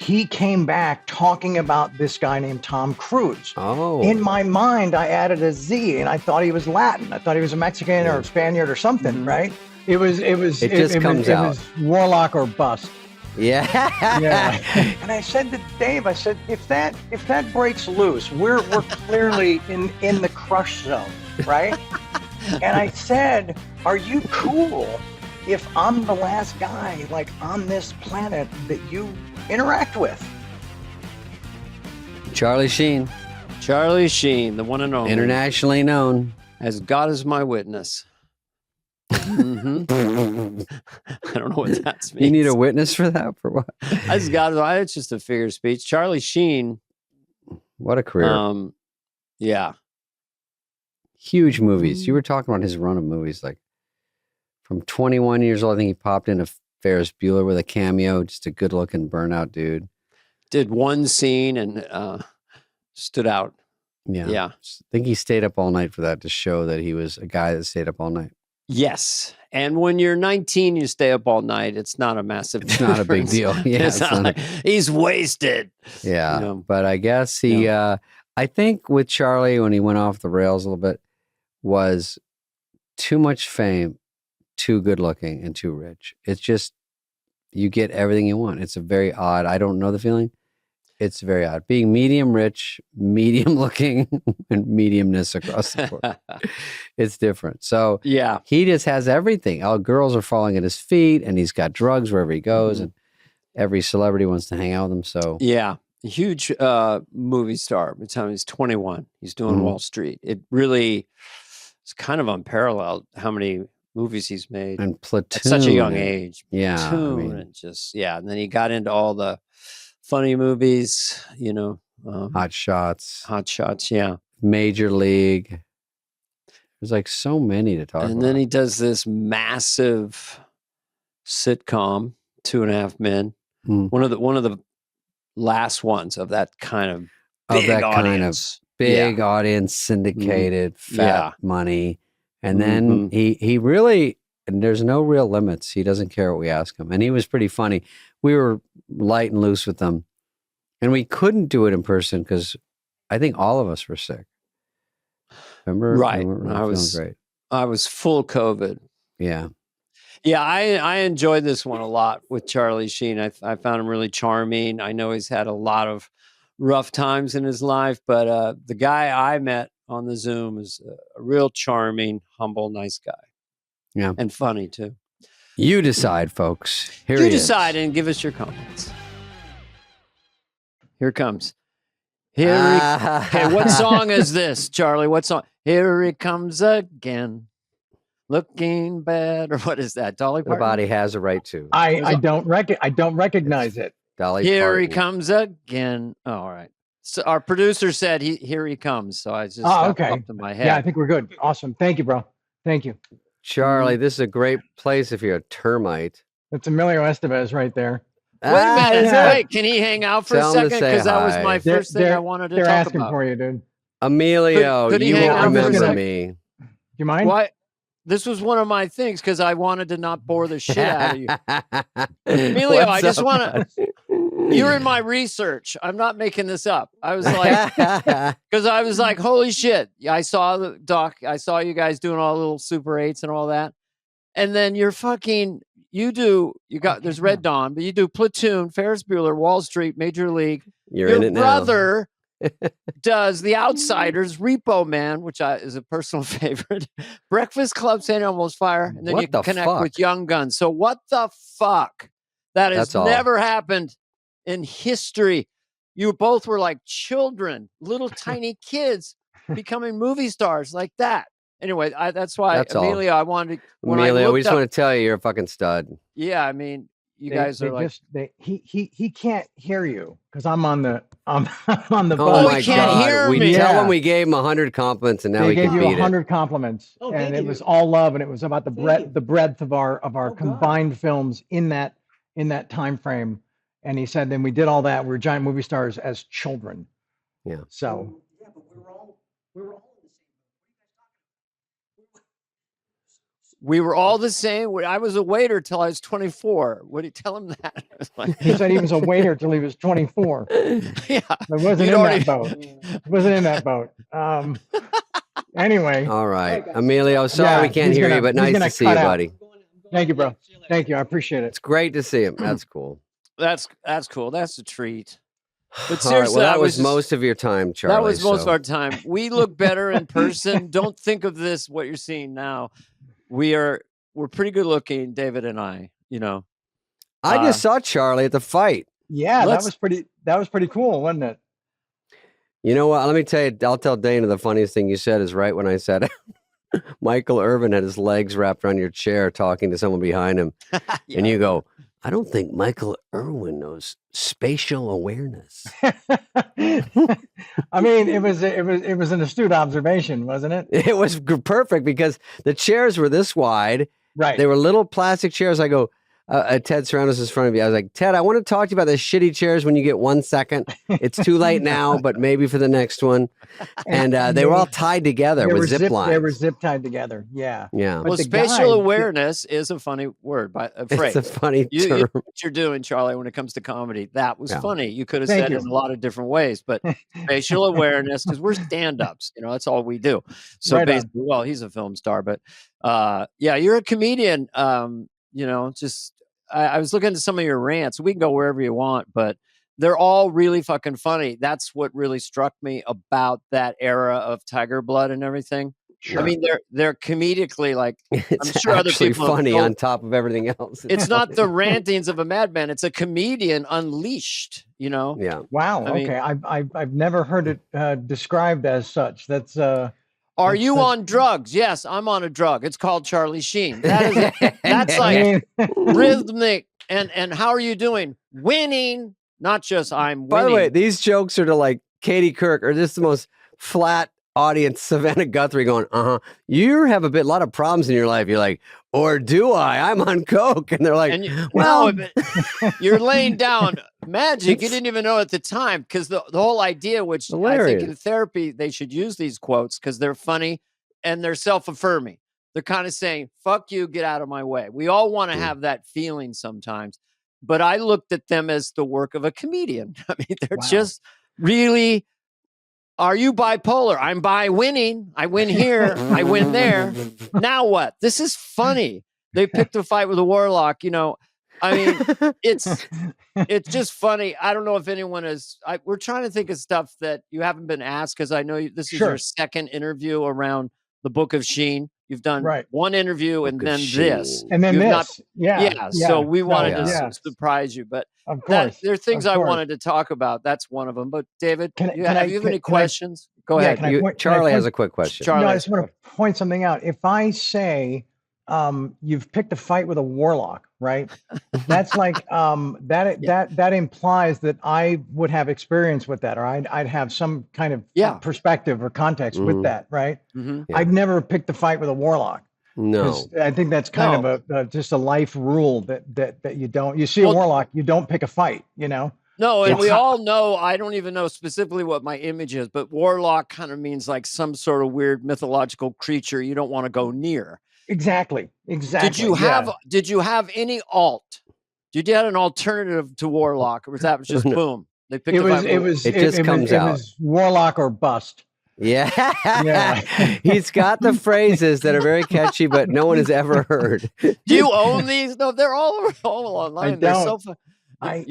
he came back talking about this guy named Tom Cruise. Oh. In my mind, I added a Z, and I thought he was Latin. I thought he was a Mexican or a Spaniard or something, right? It was Warlock or bust. Yeah. Yeah. And I said to Dave, I said, if that breaks loose, we're clearly in the crush zone, right? And I said, are you cool if I'm the last guy like on this planet that you interact with? Charlie Sheen. Charlie Sheen, the one and only. Internationally known. As God is my witness. Mm-hmm. I don't know what that means. You need a witness for that? For what? As God, it's just a figure of speech. Charlie Sheen. What a career. Yeah. Huge movies. You were talking about his run of movies, like from 21 years old. I think he popped into Ferris Bueller with a cameo, just a good looking burnout dude. Did one scene and stood out. Yeah. I think he stayed up all night for that to show that he was a guy that stayed up all night. Yes. And when you're 19, you stay up all night. It's not a massive It's not a big deal. Yeah. It's not like, he's wasted. Yeah. You know? But I guess he, I think with Charlie, when he went off the rails a little bit, was too much fame, too good looking, and too rich. It's just, you get everything you want. It's a very odd, I don't know the feeling. It's very odd. Being medium rich, medium looking, and mediumness across the board. It's different. So yeah, he just has everything. All girls are falling at his feet, and he's got drugs wherever he goes, and every celebrity wants to hang out with him. So yeah, huge movie star. By the time he's 21, he's doing Wall Street. It really is kind of unparalleled how many movies he's made and Platoon at such a young age. Yeah, Platoon, and just and then he got into all the funny movies, you know, Hot Shots, yeah, Major League. There's like so many to talk about. And then he does this massive sitcom, 2.5 Men, one of the last ones of that kind of big audience, syndicated, fat money. And then he really, and there's no real limits. He doesn't care what we ask him. And he was pretty funny. We were light and loose with them. And we couldn't do it in person because I think all of us were sick. Remember? Right. Great. I was full COVID. Yeah. Yeah, I enjoyed this one a lot with Charlie Sheen. I found him really charming. I know he's had a lot of rough times in his life, but the guy I met on the Zoom is a real charming, humble, nice guy. Yeah. And funny too. You decide, folks. Here you he decide is. And give us your comments. Here it comes. Hey, what song is this, Charlie? What song? Here he comes again. Looking bad, or what is that? Dolly Parton? The body has a right to. I don't recognize it. Dolly Here Parton. he comes again. Oh, all right. So our producer said here he comes. So I just up in my head. Yeah, I think we're good. Awesome. Thank you, bro. Thank you. Charlie, this is a great place if you're a termite. That's Emilio Estevez right there. Wait a minute. Wait, can he hang out for a second? Because that was my first thing I wanted to talk about. They're asking for you, dude. Emilio, could you won't remember me. Do you mind? What? This was one of my things because I wanted to not bore the shit out of you. Emilio, I just want to... You're in my research. I'm not making this up. I was like... Because I was like, holy shit. I saw the doc. I saw you guys doing all the little Super 8s and all that. And then you're fucking... There's Red Dawn, but you do Platoon, Ferris Bueller, Wall Street, Major League. Your brother does The Outsiders, Repo Man, which is a personal favorite, Breakfast Club, St. Elmo's Fire, and then you connect with Young Guns. So what the fuck? That has never happened in history. You both were like children, little tiny kids becoming movie stars like that. Anyway, that's why, Emilio, I wanted to... Emilio, we just want to tell you you're a fucking stud. Yeah, I mean, you guys are like... He can't hear you because I'm on the I'm on the Oh my he can't God. hear We me. tell him we gave him 100 compliments and now he can beat it. They gave you 100 compliments, and it was all love, and it was about the breadth of our combined films in that time frame. And he said, then we did all that. We were giant movie stars as children. Yeah. So. Yeah, but we were all in the same. We were all the same. I was a waiter till I was 24. Would you tell him that? He said he was a waiter till he was 24. Yeah. I wasn't in that boat. Wasn't in that boat. Anyway. All right. Emilio, sorry we can't hear you, but nice to see you, buddy. Thank you, bro. Thank you. I appreciate it. It's great to see him. That's cool. That's cool. That's a treat. But All right, seriously, well, that was most of your time, Charlie. That was most of our time. We look better in person. Don't think of this, what you're seeing now. We're pretty good looking, David and I, you know. I just saw Charlie at the fight. Yeah, that was pretty cool, wasn't it? You know what? Let me tell you, I'll tell Dana the funniest thing you said is right when I said Michael Irvin had his legs wrapped around your chair talking to someone behind him. Yeah. And you go, I don't think Michael Irvin knows spatial awareness. I mean, it was an astute observation, wasn't it? It was perfect because the chairs were this wide. Right. They were little plastic chairs. I go, Ted Serranos is in front of you. I was like, Ted, I want to talk to you about the shitty chairs when you get 1 second. It's too late now, but maybe for the next one. And they were all tied together with zip lines. They were zip tied together. Yeah. Yeah. Well, spatial awareness is a funny word, phrase. It's a funny term. What you're doing, Charlie, when it comes to comedy, that was funny. You could have said it in a lot of different ways, but spatial awareness, because we're stand-ups, you know, that's all we do. So right basically, well, he's a film star, but yeah, you're a comedian. You know, just I was looking at some of your rants. We can go wherever you want, but they're all really fucking funny. That's what really struck me about that era of Tiger Blood and everything. Sure. I mean, they're comedically like, it's I'm sure other people funny on top of everything else. It's not the rantings of a madman. It's a comedian unleashed, you know? Yeah. Wow. Okay. I've never heard it described as such. That's Are you on drugs? Yes, I'm on a drug. It's called Charlie Sheen. That's like rhythmic. And how are you doing? Winning, not just I'm winning. By the way, these jokes are to like Katie Kirk or just the most flat audience, Savannah Guthrie going, you have a lot of problems in your life. You're like, or do I? I'm on coke. And they're like, well, you're laying down magic. You didn't even know at the time, because the whole idea, which hilarious. I think in therapy, they should use these quotes because they're funny and they're self-affirming. They're kind of saying, fuck you, get out of my way. We all want to have that feeling sometimes. But I looked at them as the work of a comedian. I mean, they're just really... Are you bipolar? I'm winning. I win here. I win there. Now what? This is funny. They picked a fight with a warlock. You know, I mean, it's just funny. I don't know if anyone is. We're trying to think of stuff that you haven't been asked, because I know this is your second interview around the Book of Sheen. You've done one interview and then this. And then this. Yeah. So we wanted to surprise you. But of course, there are things I wanted to talk about. That's one of them. But David, have you any questions? Go ahead. Charlie has a quick question. Charlie, I just want to point something out. If I say you've picked a fight with a warlock, right? That's like that implies that I would have experience with that, or I'd have some kind of perspective or context with that, right? Mm-hmm. I've never picked a fight with a warlock. No, I think that's kind of just a life rule that you don't. You see a warlock, you don't pick a fight. You know. No, and we all know, I don't even know specifically what my image is, but warlock kind of means like some sort of weird mythological creature you don't want to go near. Exactly. Did you have any alt? Did you have an alternative to warlock, or was that just boom? They picked it just comes out. It was warlock or bust. Yeah. He's got the phrases that are very catchy, but no one has ever heard. Do you own these? No, they're all online. They're so fun.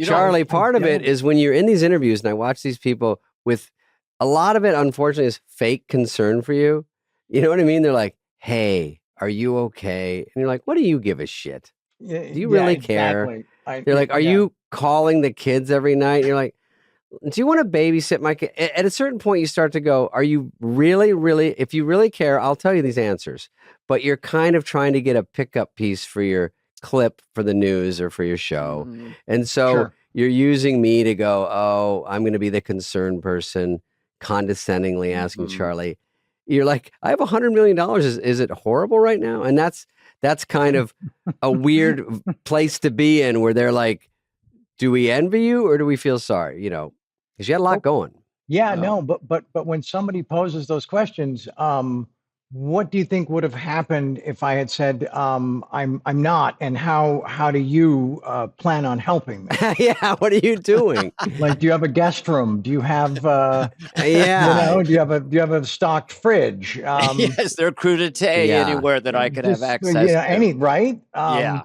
Charlie, part of it is when you're in these interviews, and I watch these people with a lot of it, unfortunately, is fake concern for you. You know what I mean? They're like, hey, are you okay? And you're like, what do you give a shit? Do you really care? They're like, are you calling the kids every night? And you're like, do you want to babysit my kid? At a certain point, you start to go, are you really, if you really care, I'll tell you these answers. But you're kind of trying to get a pickup piece for your clip for the news or for your show. Mm-hmm. And so you're using me to go, oh, I'm going to be the concerned person, condescendingly asking Charlie. You're like, I have $100 million. Is it horrible right now? And that's kind of a weird place to be in, where they're like, do we envy you or do we feel sorry? You know, because you had a lot going. Yeah, no, but when somebody poses those questions, what do you think would have happened if I had said, I'm not, and how do you plan on helping me? Yeah, what are you doing? Like, do you have a guest room? Do you have, Yeah. do you have a stocked fridge? Yes, there crudité Yeah. anywhere that I could have Just, access to. any, right? Yeah.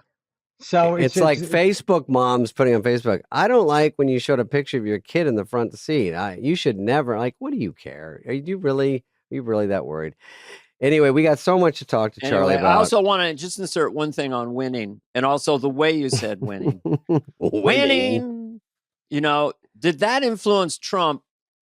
So It's like Facebook moms putting on Facebook, I don't like when you showed a picture of your kid in the front seat. You should never, like, what do you care? Are you really that worried? Anyway, we got so much to talk to Charlie Anyway, about. I also want to just insert one thing on winning, and also the way you said winning. Winning. You know, did that influence Trump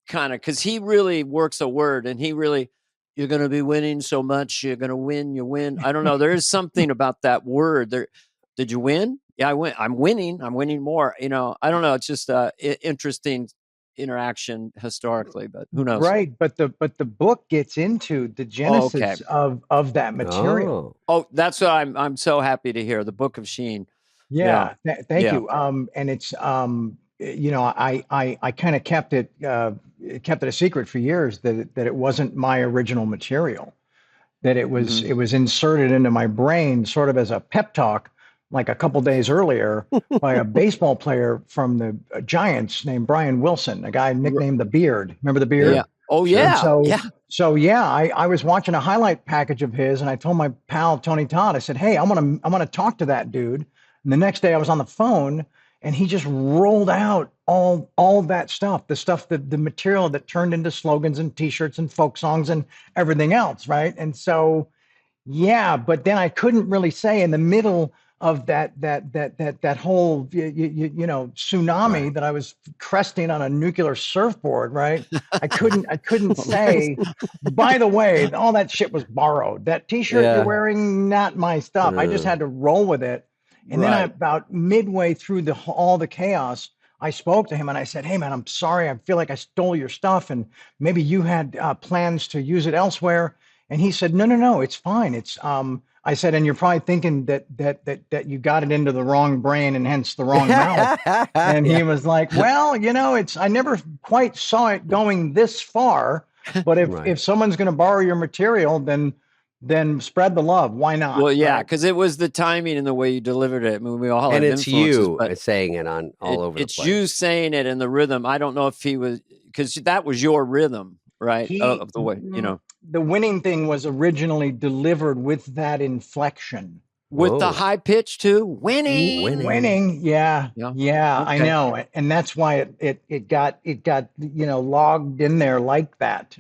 kind of? Because he really works a word, and he really, you're going to be winning so much, you're going to win, you win. I don't know. There is something about that word. There, did you win? Yeah, I win. I'm winning. I'm winning more. You know, I don't know. It's just interesting interaction historically, but who knows? Right, but the book gets into the genesis of that material. Oh, that's what I'm so happy to hear. The Book of Sheen. Yeah, thank you. And it's you know, I kind of kept it a secret for years that it wasn't my original material, that it was inserted into my brain sort of as a pep talk, like a couple days earlier by a baseball player from the Giants named Brian Wilson, a guy nicknamed the Beard. Remember the Beard? Yeah. Oh yeah. So I was watching a highlight package of his, and I told my pal Tony Todd, I said, "Hey, I'm gonna talk to that dude." And the next day I was on the phone, and he just rolled out all that stuff, the material that turned into slogans and T-shirts and folk songs and everything else, right? And so, yeah, but then I couldn't really say in the middle of that whole tsunami that I was cresting on a nuclear surfboard, right? I couldn't say, by the way, all that shit was borrowed. That T-shirt you're wearing, not my stuff. I just had to roll with it. And then about midway through all the chaos, I spoke to him and I said, "Hey man, I'm sorry. I feel like I stole your stuff, and maybe you had plans to use it elsewhere." And he said, "No, it's fine. It's I said, "And you're probably thinking that you got it into the wrong brain and hence the wrong mouth." And he was like, "Well, I never quite saw it going this far, but if someone's going to borrow your material, then spread the love. Why not?" Well, yeah, because it was the timing and the way you delivered it. I mean, we all have it's influences, you but saying it on all over the place. It's you saying it in the rhythm. I don't know if he was, because that was your rhythm, right? Of the way, The winning thing was originally delivered with that inflection. With the high pitch too, winning. Yeah. Okay. I know, and that's why it got logged in there like that.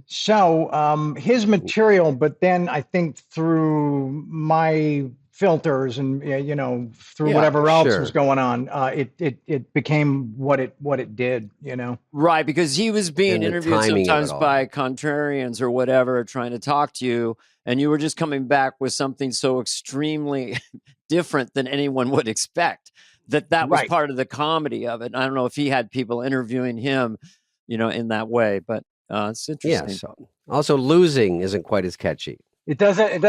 So his material, but then I think through my filters and through whatever else was going on, it became what it did. Right, because he was being interviewed sometimes by contrarians or whatever, trying to talk to you. And you were just coming back with something so extremely different than anyone would expect. That was part of the comedy of it. I don't know if he had people interviewing him, in that way, but it's interesting. Yeah. So, also, losing isn't quite as catchy. It doesn't.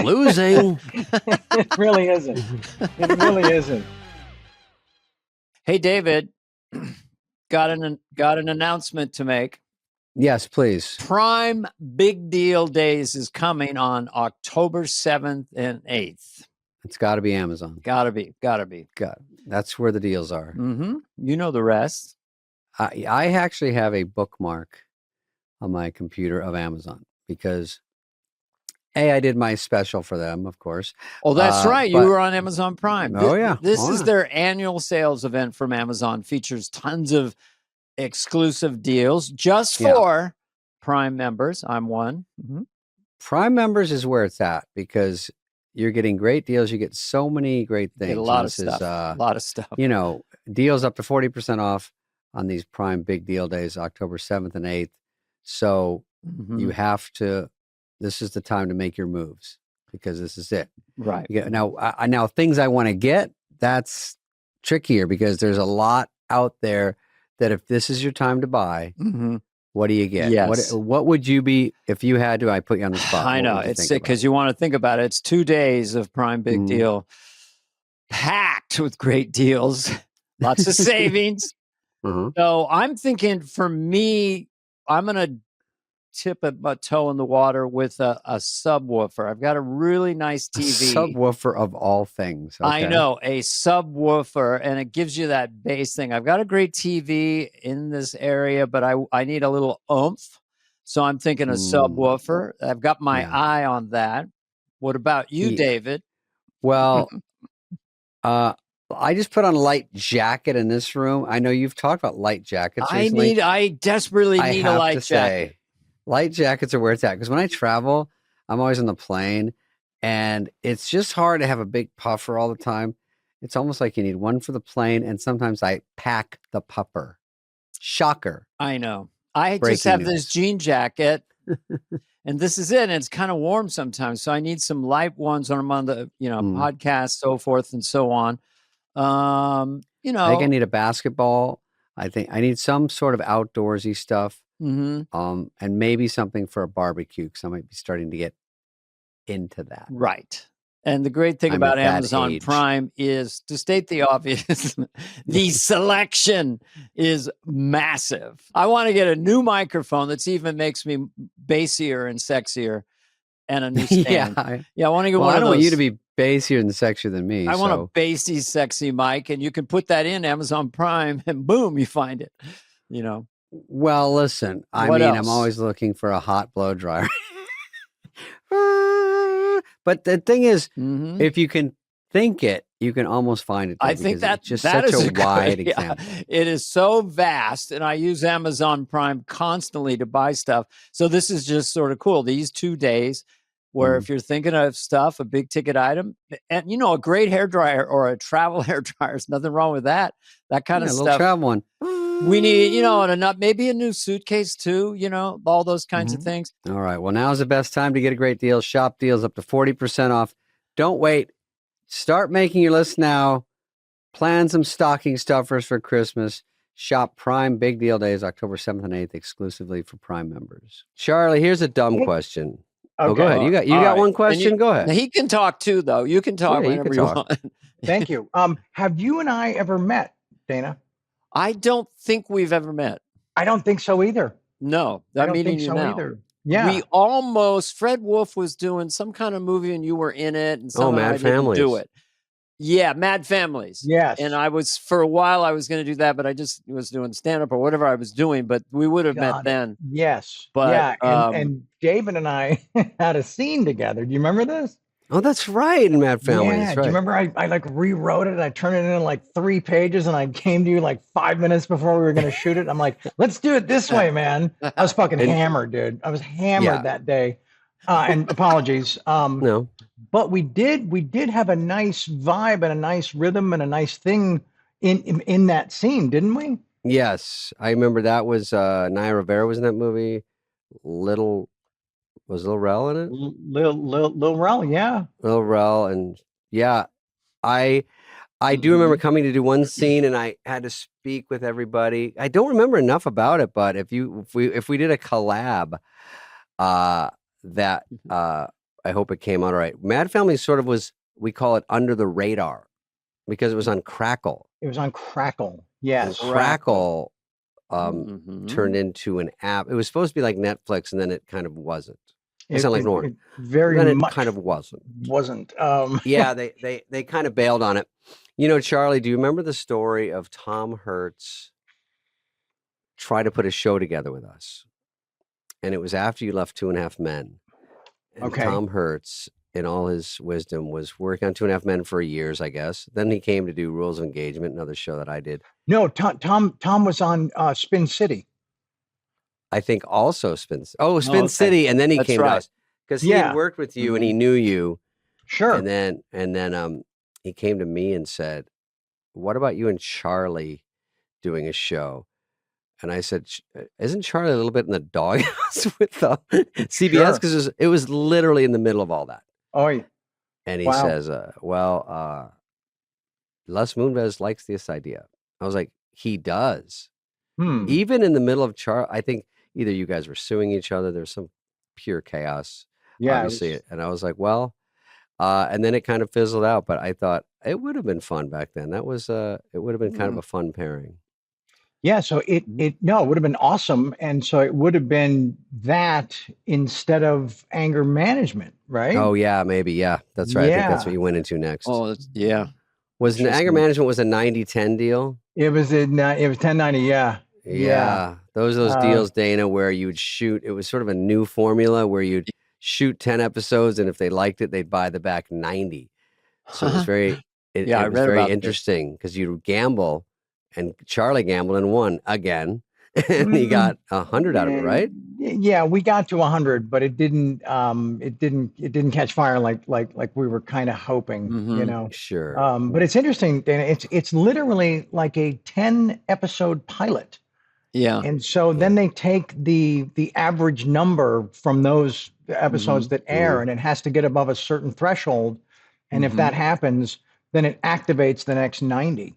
Losing. It really isn't. It really isn't. Hey, David, got an announcement to make. Yes, please. Prime Big Deal Days is coming on October 7th and 8th. It's got to be Amazon. Got to be. That's where the deals are. Mm-hmm. You know the rest. I actually have a bookmark on my computer of Amazon because I did my special for them, of course. Oh, that's right. You were on Amazon Prime. Oh, yeah. This is their annual sales event from Amazon. Features tons of exclusive deals just for Prime members. I'm one. Mm-hmm. Prime members is where it's at because you're getting great deals. You get so many great things. A lot of stuff. A lot of stuff. Deals up to 40% off on these Prime Big Deal Days, October 7th and 8th. So you have to, this is the time to make your moves because this is it. Right. Now things I want to get, that's trickier because there's a lot out there that if this is your time to buy, what do you get? Yes. What would you be if you had to? I put you on the spot. I know it's because you want to think about it. It's 2 days of Prime Big Deal, packed with great deals, lots of savings. So I'm thinking for me, I'm gonna tip of my toe in the water with a subwoofer. I've got a really nice A TV. subwoofer of all things. I Okay. know, a subwoofer, and it gives you that bass thing. I've got a great TV in this area, but I need a little oomph. So I'm thinking a subwoofer. I've got my Yeah. eye on that. What about you, Yeah. David? Well, I just put on a light jacket in this room. I know you've talked about light jackets recently. I desperately I need have a light to jacket. say, light jackets are where it's at. Because when I travel, I'm always on the plane, and it's just hard to have a big puffer all the time. It's almost like you need one for the plane, and sometimes I pack the puffer. Shocker. I know. I just Breaking have news. this jean jacket, and this is it. And it's kind of warm sometimes, so I need some light ones when I'm on the podcast, so forth and so on. I think I need a basketball. I think I need some sort of outdoorsy stuff. And maybe something for a barbecue, because I might be starting to get into that. Right. And the great thing I'm about at that Amazon age. Prime is, to state the obvious, the selection is massive. I want to get a new microphone that's even makes me bassier and sexier, and a new stand. I want to get one of those. I don't want you to be bassier and sexier than me. I want a bassy, sexy mic, and you can put that in Amazon Prime, and boom, you find it. Well, listen, What I'm else? always looking for a hot blow dryer. But the thing is, if you can think it, you can almost find it. I think it's just that such is a wide example. It is so vast, and I use Amazon Prime constantly to buy stuff. So this is just sort of cool. These 2 days where if you're thinking of stuff, a big ticket item, and a great hairdryer or a travel hairdryer, there's nothing wrong with that. That kind of a stuff. little travel one. We need, and maybe a new suitcase too, all those kinds of things. All right. Well, now's the best time to get a great deal. Shop deals up to 40% off. Don't wait. Start making your list now. Plan some stocking stuffers for Christmas. Shop Prime Big Deal Days, October 7th and 8th, exclusively for Prime members. Charlie, here's a dumb question. Okay. Oh, go ahead. You got one question? Go ahead. He can talk too, though. You can talk whenever you want. Thank you. Have you and I ever met, Dana? I don't think we've ever met. I don't think so either. No, I don't meeting think you so now. either. Yeah. We almost, Fred Wolf was doing some kind of movie and you were in it, and somehow Mad I didn't Families. do it. Yeah, Mad Families. Yes. And for a while I was going to do that, but I just was doing stand-up or whatever I was doing, but we would have met then. Yes. But, and David and I had a scene together. Do you remember this? Oh, that's right. In Mad Family. Yeah. That's right. Do you remember I like rewrote it? I turned it in like 3 pages, and I came to you like 5 minutes before we were going to shoot it. I'm like, let's do it this way, man. I was fucking hammered, dude. I was hammered that day. And apologies. No. But we did have a nice vibe and a nice rhythm and a nice thing in that scene, didn't we? Yes. I remember that was Naya Rivera was in that movie. Was Lil Rel in it? Lil Rel, yeah. Lil Rel, and I do remember coming to do one scene, and I had to speak with everybody. I don't remember enough about it, but if we did a collab, I hope it came out all right. Mad Family sort of was, we call it under the radar, because it was on Crackle. It was on Crackle, yes. And Crackle turned into an app. It was supposed to be like Netflix, and then it kind of wasn't. It sounded like Norton. Very much. It kind of wasn't. Yeah, they kind of bailed on it. Charlie, do you remember the story of Tom Hanks try to put a show together with us? And it was after you left 2.5 Men. And Tom Hanks, in all his wisdom, was working on 2.5 Men for years, I guess. Then he came to do Rules of Engagement, another show that I did. No, Tom was on Spin City. I think also Spin City, and then he came to us because he had worked with you and he knew you. Sure. And then he came to me and said, "What about you and Charlie doing a show?" And I said, "Isn't Charlie a little bit in the doghouse with CBS?" Because it was literally in the middle of all that. Oh, yeah. And he says, Les Moonves likes this idea. I was like, he does. Even in the middle of Charlie, I think either you guys were suing each other. There's some pure chaos, obviously. And I was like, and then it kind of fizzled out. But I thought it would have been fun back then. That was, it would have been kind of a fun pairing. Yeah, so it would have been awesome, and so it would have been that instead of anger management, right? Oh yeah, maybe. Yeah, that's right. I think that's Yeah. what you went into next. Oh, yeah. Was anger Interesting. management was a 90-10 deal? It was 1090. Yeah. Yeah. Those deals, Dana, where you'd shoot. It was sort of a new formula where you'd shoot 10 episodes, and if they liked it, they'd buy the back 90. So it was very. It I was read very about this. interesting because you gamble, and Charlie gambled and won again, and he got 100 out of it, right? Yeah, we got to 100, but it didn't catch fire like we were kind of hoping, you know. Sure. But it's interesting, Dana. It's literally like a 10 episode pilot. Yeah. And so then they take the average number from those episodes that air, and it has to get above a certain threshold. And if that happens, then it activates the next 90.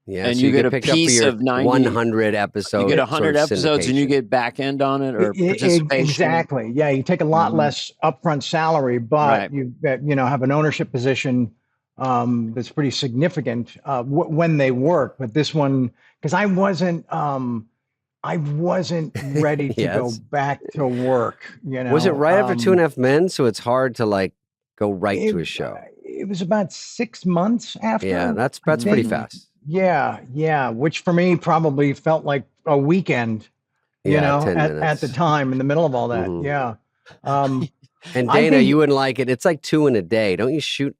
Yeah, and so you get a picked up for piece your of 90 100 episodes. You get 100 sort of episodes, and you syndication. get back end on it or participation. Exactly. Yeah, you take a lot less upfront salary, but you have an ownership position that's pretty significant when they work. But this one, because I wasn't ready to go back to work. You know, was it right after 2.5 Men? So it's hard to like go right to a show. It was about 6 months after. Yeah, that's pretty fast. Yeah, which for me probably felt like a weekend. You know, at the time, in the middle of all that. Yeah. And Dana, you wouldn't like it. It's like 2 in a day. Don't you shoot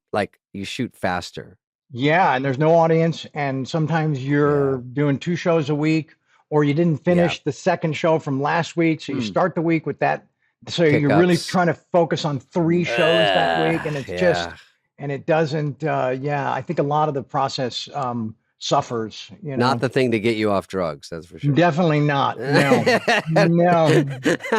you shoot faster? Yeah, and there's no audience, and sometimes you're doing 2 shows a week, or you didn't finish the second show from last week, so you start the week with that. So you're really trying to focus on 3 shows that week, and it's and it doesn't. I think a lot of the process suffers. You know, not the thing to get you off drugs. That's for sure. Definitely not. No,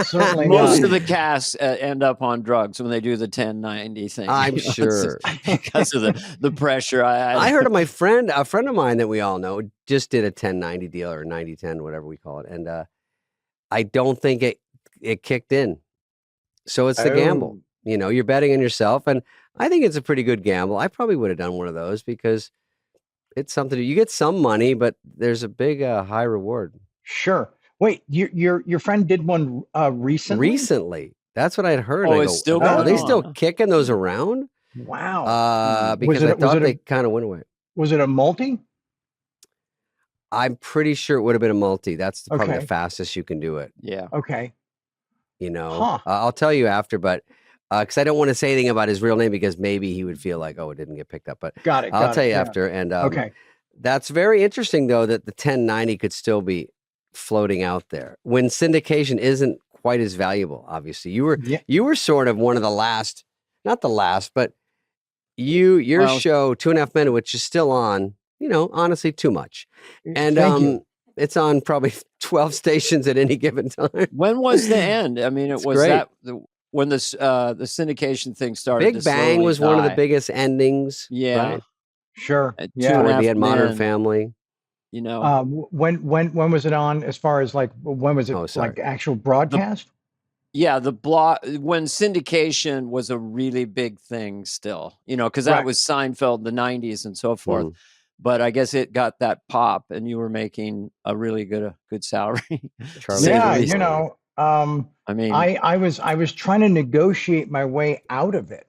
certainly Most not. of the cast end up on drugs when they do the 1090 thing. I'm sure because of the pressure. I heard of a friend of mine that we all know just did a 1090 deal or 90-10, whatever we call it, and I don't think it kicked in. So it's the gamble. You know, you're betting on yourself, and I think it's a pretty good gamble. I probably would have done one of those because it's something you get some money, but there's a big high reward. Sure. Wait, your friend did one recently? Recently, that's what I'd heard. Oh, it's still going on. Are they still kicking those around? Wow. Because I thought they kind of went away. Was it a multi? I'm pretty sure it would have been a multi. That's probably the fastest you can do it. Yeah. Okay. You know, I'll tell you after, but because I don't want to say anything about his real name because maybe he would feel like, oh, it didn't get picked up. But I'll tell you after. And that's very interesting, though, that the 1090 could still be floating out there when syndication isn't quite as valuable. Obviously, you were sort of one of the last, not the last, but your show 2.5 Men, which is still on. You know, honestly, too much. And it's on probably 12 stations at any given time. When was the end? I mean, it was great. When the syndication thing started. Big Bang was one of the biggest endings. Yeah, right? Sure. Before the Modern Family. You know, when was it on? As far as like when was it like actual broadcast? When syndication was a really big thing still. You know, because that was Seinfeld, the 90s, and so forth. But I guess it got that pop, and you were making a really good salary. Charlie, you know. I mean, I was trying to negotiate my way out of it.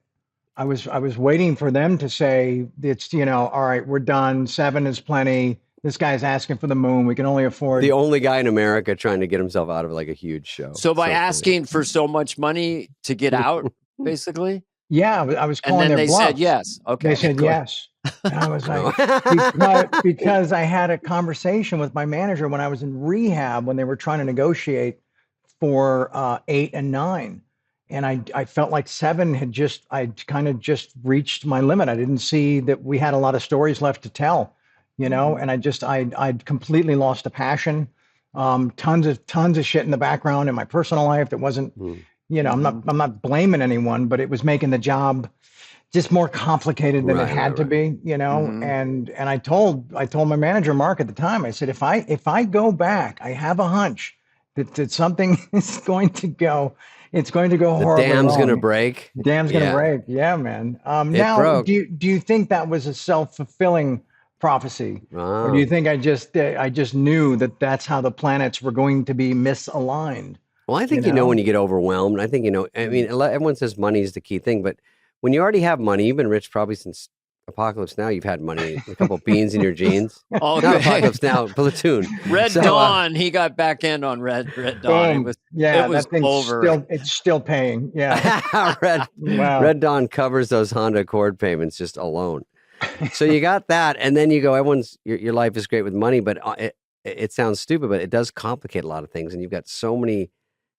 I was waiting for them to say it's, you know, all right, we're done. 7 is plenty. This guy's asking for the moon. We can only afford. The only guy in America trying to get himself out of like a huge show. So by asking for so much money to get out, basically. Yeah, I was calling their bluff. And then they said yes. Okay. They said yes. And I was like, because I had a conversation with my manager when I was in rehab when they were trying to negotiate for 8 and 9. And I felt like 7 I'd kind of just reached my limit. I didn't see that we had a lot of stories left to tell, you know, and I'd completely lost a passion. Tons of shit in the background in my personal life that wasn't, you know, I'm not blaming anyone, but it was making the job just more complicated than it had to be, you know. And I told my manager Mark at the time, I said, if I go back, I have a hunch that something is going to go. It's going to go horribly wrong. The dam's going to break. Dam's going to break. Yeah, man. Now, broke. do you think that was a self-fulfilling prophecy? Or Wow. do you think I just knew that that's how the planets were going to be misaligned? Well, I think you know when you get overwhelmed. I think you know. I mean, everyone says money is the key thing, but when you already have money, you've been rich probably since Apocalypse Now. You've had money, a couple of beans in your jeans. Oh, Not Apocalypse Now, Platoon. Red Dawn. He got back end on Red Dawn. Boom. It was that thing's over. it's still paying. Yeah. Wow. Red Dawn covers those Honda Accord payments just alone. So you got that, and then you go. Your life is great with money, but it sounds stupid, but it does complicate a lot of things, and you've got so many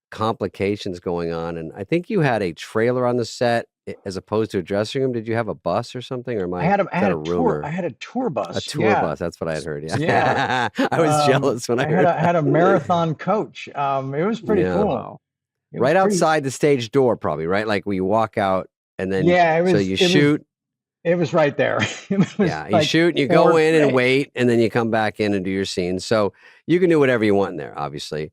complications going on. And I think you had a trailer on the set as opposed to a dressing room. Did you have a bus or something, or I had a rumor? tour. I had a tour bus. A tour bus. That's what I had heard. Yeah. Yeah. I was jealous when I heard. I had a marathon coach. It was pretty cool. Right outside the stage door, probably, right? Like where you walk out and then so you shoot. It was right there. You shoot and you go in and wait, and then you come back in and do your scene. So you can do whatever you want in there, obviously,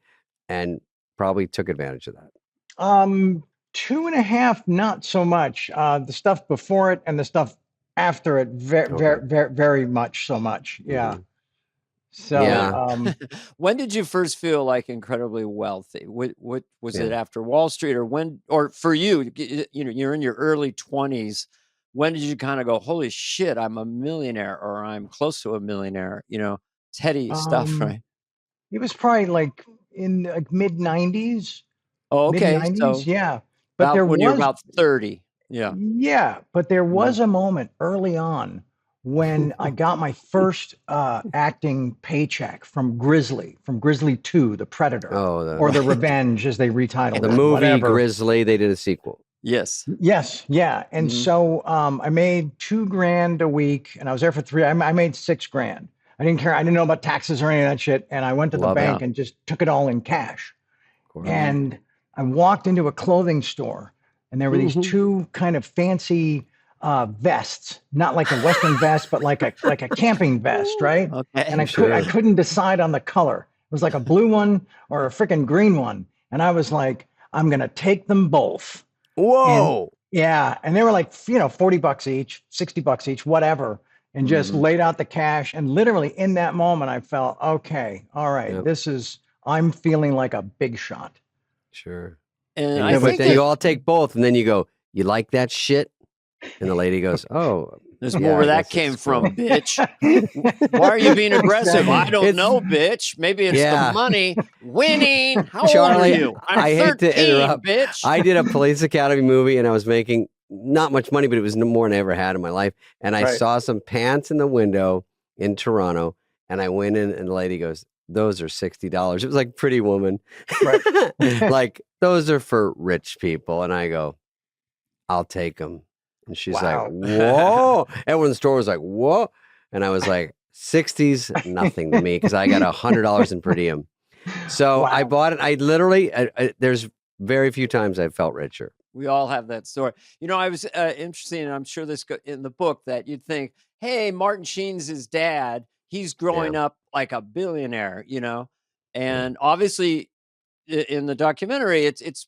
and probably took advantage of that. 2.5, not so much. The stuff before it and the stuff after it, very much so much. Yeah. Mm-hmm. So, when did you first feel like incredibly wealthy? What was it after Wall Street, or when, or for you, you're in your early 20s. When did you kind of go, holy shit, I'm a millionaire, or I'm close to a millionaire? It's heady stuff, right? It was probably like in like mid 90s. Oh, okay. Mid-90s, so yeah. But when you're about 30. Yeah. Yeah. But there was a moment early on when I got my first acting paycheck from Grizzly 2, The Predator, or The Revenge, as they retitled the it. movie whatever. Grizzly. They did a sequel. Yes. Yeah. And so I made $2,000 a week, and I was there for 3. I made $6,000. I didn't care. I didn't know about taxes or any of that shit. And I went to the bank and just took it all in cash. And I walked into a clothing store, and there were these 2 kind of fancy vests, not like a Western vest, but like a camping vest, right? Okay. And I couldn't decide on the color. It was like a blue one or a freaking green one. And I was like, I'm going to take them both. Whoa. And they were like, $40 each, $60 each, whatever. And just laid out the cash. And literally in that moment, I felt, okay, all right, I'm feeling like a big shot. Sure. And but then you all take both, and then you go, you like that shit? And the lady goes, oh. There's more where that came from, bitch. Why are you being aggressive? I don't know, bitch. Maybe it's the money. Winning. How Charlie, old are you? I'm I 13, hate to interrupt. Bitch. I did a Police Academy movie, and I was making not much money, but it was more than I ever had in my life. And I saw some pants in the window in Toronto, and I went in, and the lady goes, those are $60. It was like Pretty Woman. Right. Like, those are for rich people. And I go, I'll take them. And she's like, whoa. Everyone in the store was like, whoa. And I was like, 60s, nothing to me, because I got $100 in per diem. So I bought it. I literally, there's very few times I've felt richer. We all have that story. I was interested, and I'm sure this in the book, that you'd think, hey, Martin Sheen's his dad. He's growing up like a billionaire, and obviously in the documentary, it's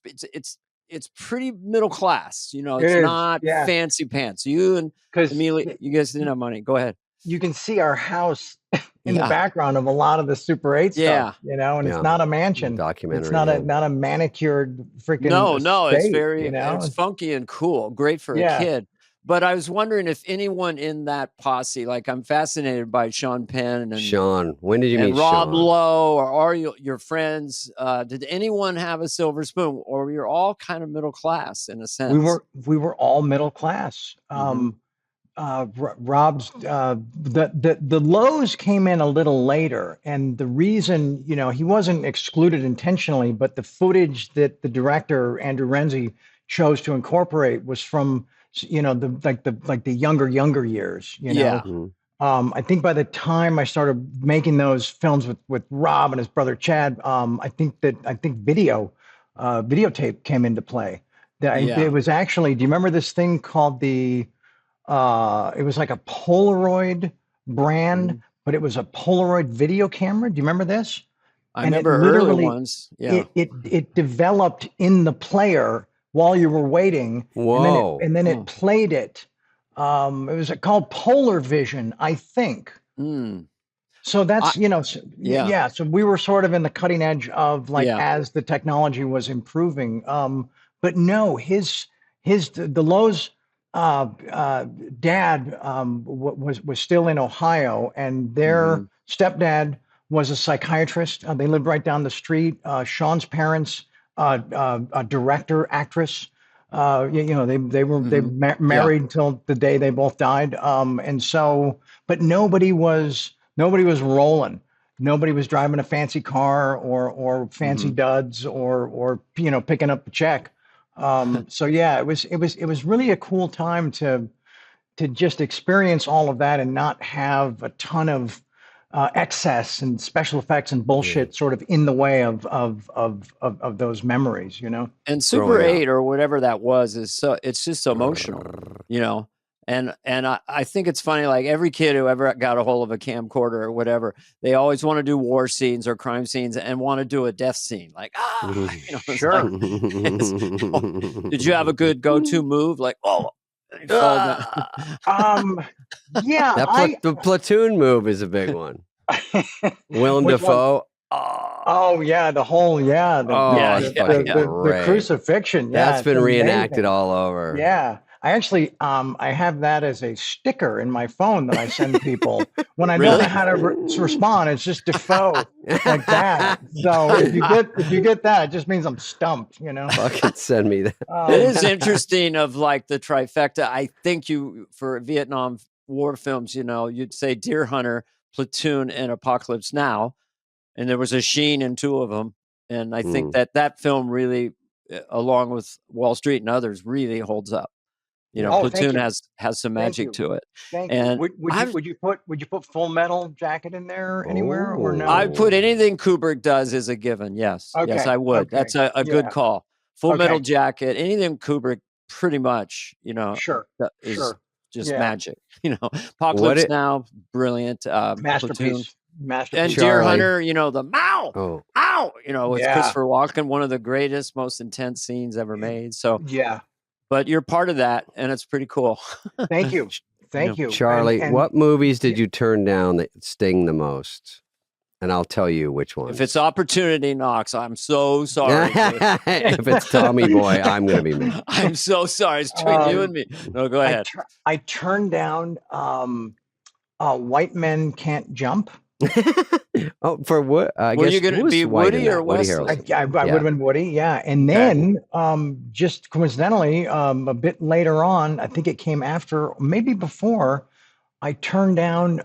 pretty middle class. It's not fancy pants. You and Emilio, you guys didn't have money. Go ahead. You can see our house in the background of a lot of the Super 8 stuff, and it's not a mansion. Documentary. It's not a manicured freaking No, estate, it's very it's funky and cool. Great for a kid. But I was wondering if anyone in that posse, like I'm fascinated by Sean Penn and Sean. When did you meet Rob Sean? Lowe, or are your friends? Did anyone have a silver spoon, or were you all kind of middle class in a sense? We were all middle class. Rob's the Lowes came in a little later, and the reason he wasn't excluded intentionally, but the footage that the director Andrew Renzi chose to incorporate was from the younger years. I think by the time I started making those films with Rob and his brother Chad, I think videotape came into play. It was actually, do you remember this thing called it was like a Polaroid brand, but it was a Polaroid video camera. Do you remember this? I remember early ones. Yeah. It developed in the player while you were waiting. Whoa. And then it played it. It was called Polar Vision, I think. Mm. So that's, yeah. yeah. So we were sort of in the cutting edge of like Yeah. as the technology was improving. But no, the Lowe's dad was still in Ohio, and their stepdad was a psychiatrist. They lived right down the street. Sean's parents, a director, actress. They were married till the day they both died. And so, but nobody was rolling. Nobody was driving a fancy car or fancy duds or picking up the check. So yeah, it was really a cool time to just experience all of that and not have a ton of excess and special effects and bullshit sort of in the way of those memories, And Super 8 or whatever that was it's just emotional, And I think it's funny, like every kid who ever got a hold of a camcorder or whatever, they always want to do war scenes or crime scenes and want to do a death scene. Like, sure. Did you have a good go-to move? Like, yeah. The platoon move is a big one. Willem Dafoe. Oh yeah, the crucifixion. Yeah, that's been reenacted all over. Yeah, I actually I have that as a sticker in my phone that I send people when I don't know how to respond. It's just Dafoe like that. So if you get that, it just means I'm stumped. Fucking send me that. It is interesting of like the trifecta. I think for Vietnam War films, you'd say Deer Hunter, Platoon, and Apocalypse Now. And there was a Sheen in two of them. And I think that film really, along with Wall Street and others, really holds up. Platoon has some magic to it. Thank you. Would you put Full Metal Jacket in there anywhere or no? I put anything Kubrick does is a given. Yes. Okay. Yes, I would. Okay. That's a good call. Full Metal Jacket, anything Kubrick pretty much, is just magic. Apocalypse Now, brilliant. Masterpiece. And Deer Hunter, the Mao, ow, with Christopher Walken, one of the greatest, most intense scenes ever made. So but you're part of that, and it's pretty cool. Thank you. Thank you. Charlie, what movies did you turn down that sting the most? And I'll tell you which one. If it's Opportunity Knocks, I'm so sorry. If it's Tommy Boy, I'm going to be mad. I'm so sorry. It's between you and me. No, go ahead. I turned down White Men Can't Jump. For what? Were you going to be Woody or Wesley? I would have been Woody, yeah. And then, just coincidentally, a bit later on, I think it came after, maybe before, I turned down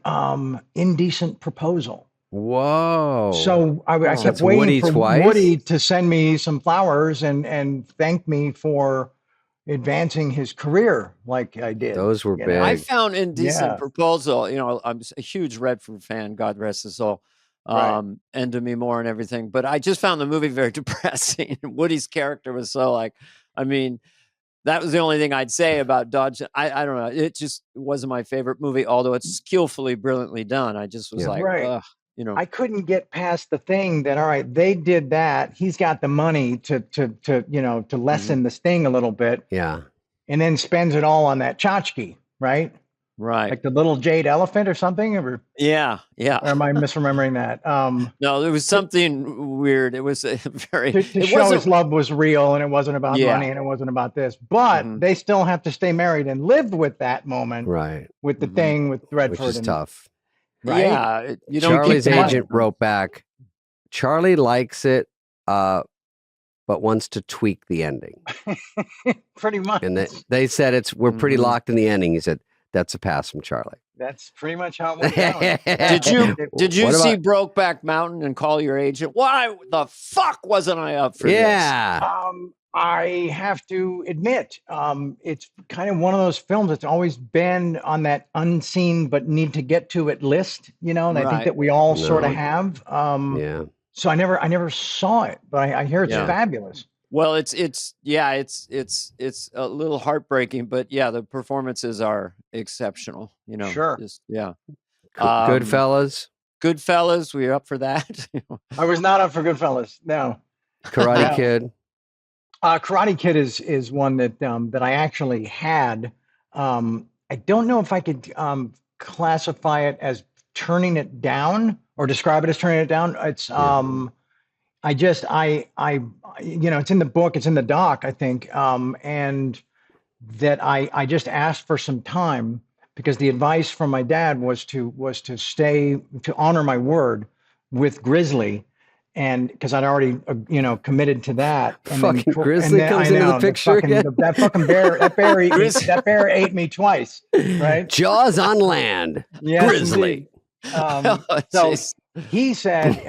Indecent Proposal. Whoa! So I kept waiting for Woody to send me some flowers and thank me for advancing his career like I did. Those were big. I found Indecent Proposal. I'm a huge Redford fan. God rest his soul. And Demi Moore and everything. But I just found the movie very depressing. Woody's character was so that was the only thing I'd say about Dodge. I don't know. It just wasn't my favorite movie, although it's skillfully, brilliantly done. I just was ugh. I couldn't get past the thing that, all right, they did that. He's got the money to lessen the sting a little bit. Yeah. And then spends it all on that tchotchke, right? Right. Like the little jade elephant or something? Yeah. Or am I misremembering that? No, there was something weird. It was very... To show his love was real and it wasn't about money and it wasn't about this. But they still have to stay married and live with that moment. Right. With the thing with Redford. Which is tough. Right? Yeah. Charlie's agent wrote back, Charlie likes it, but wants to tweak the ending. Pretty much. And they said we're pretty locked in the ending. He said, that's a pass from Charlie. That's pretty much how it went down. Did you see Brokeback Mountain and call your agent? Why the fuck wasn't I up for this? I have to admit, it's kind of one of those films that's always been on that unseen but need to get to it list, and I think that we all sort of have. So I never saw it, but I hear it's fabulous. Well, it's a little heartbreaking, but the performances are exceptional. Sure. Goodfellas. Goodfellas, we up for that? I was not up for Goodfellas. No. Karate Kid. Karate Kid is one that I actually had. I don't know if I could classify it as turning it down or describe it as turning it down. It's it's in the book, it's in the doc, I think, and that I just asked for some time because the advice from my dad was to honor my word with Grizzly, and because I'd already committed to that. And fucking then, Grizzly comes into the picture again. That fucking bear, that bear ate me twice, right? Jaws on land. Yes, Grizzly. So he said,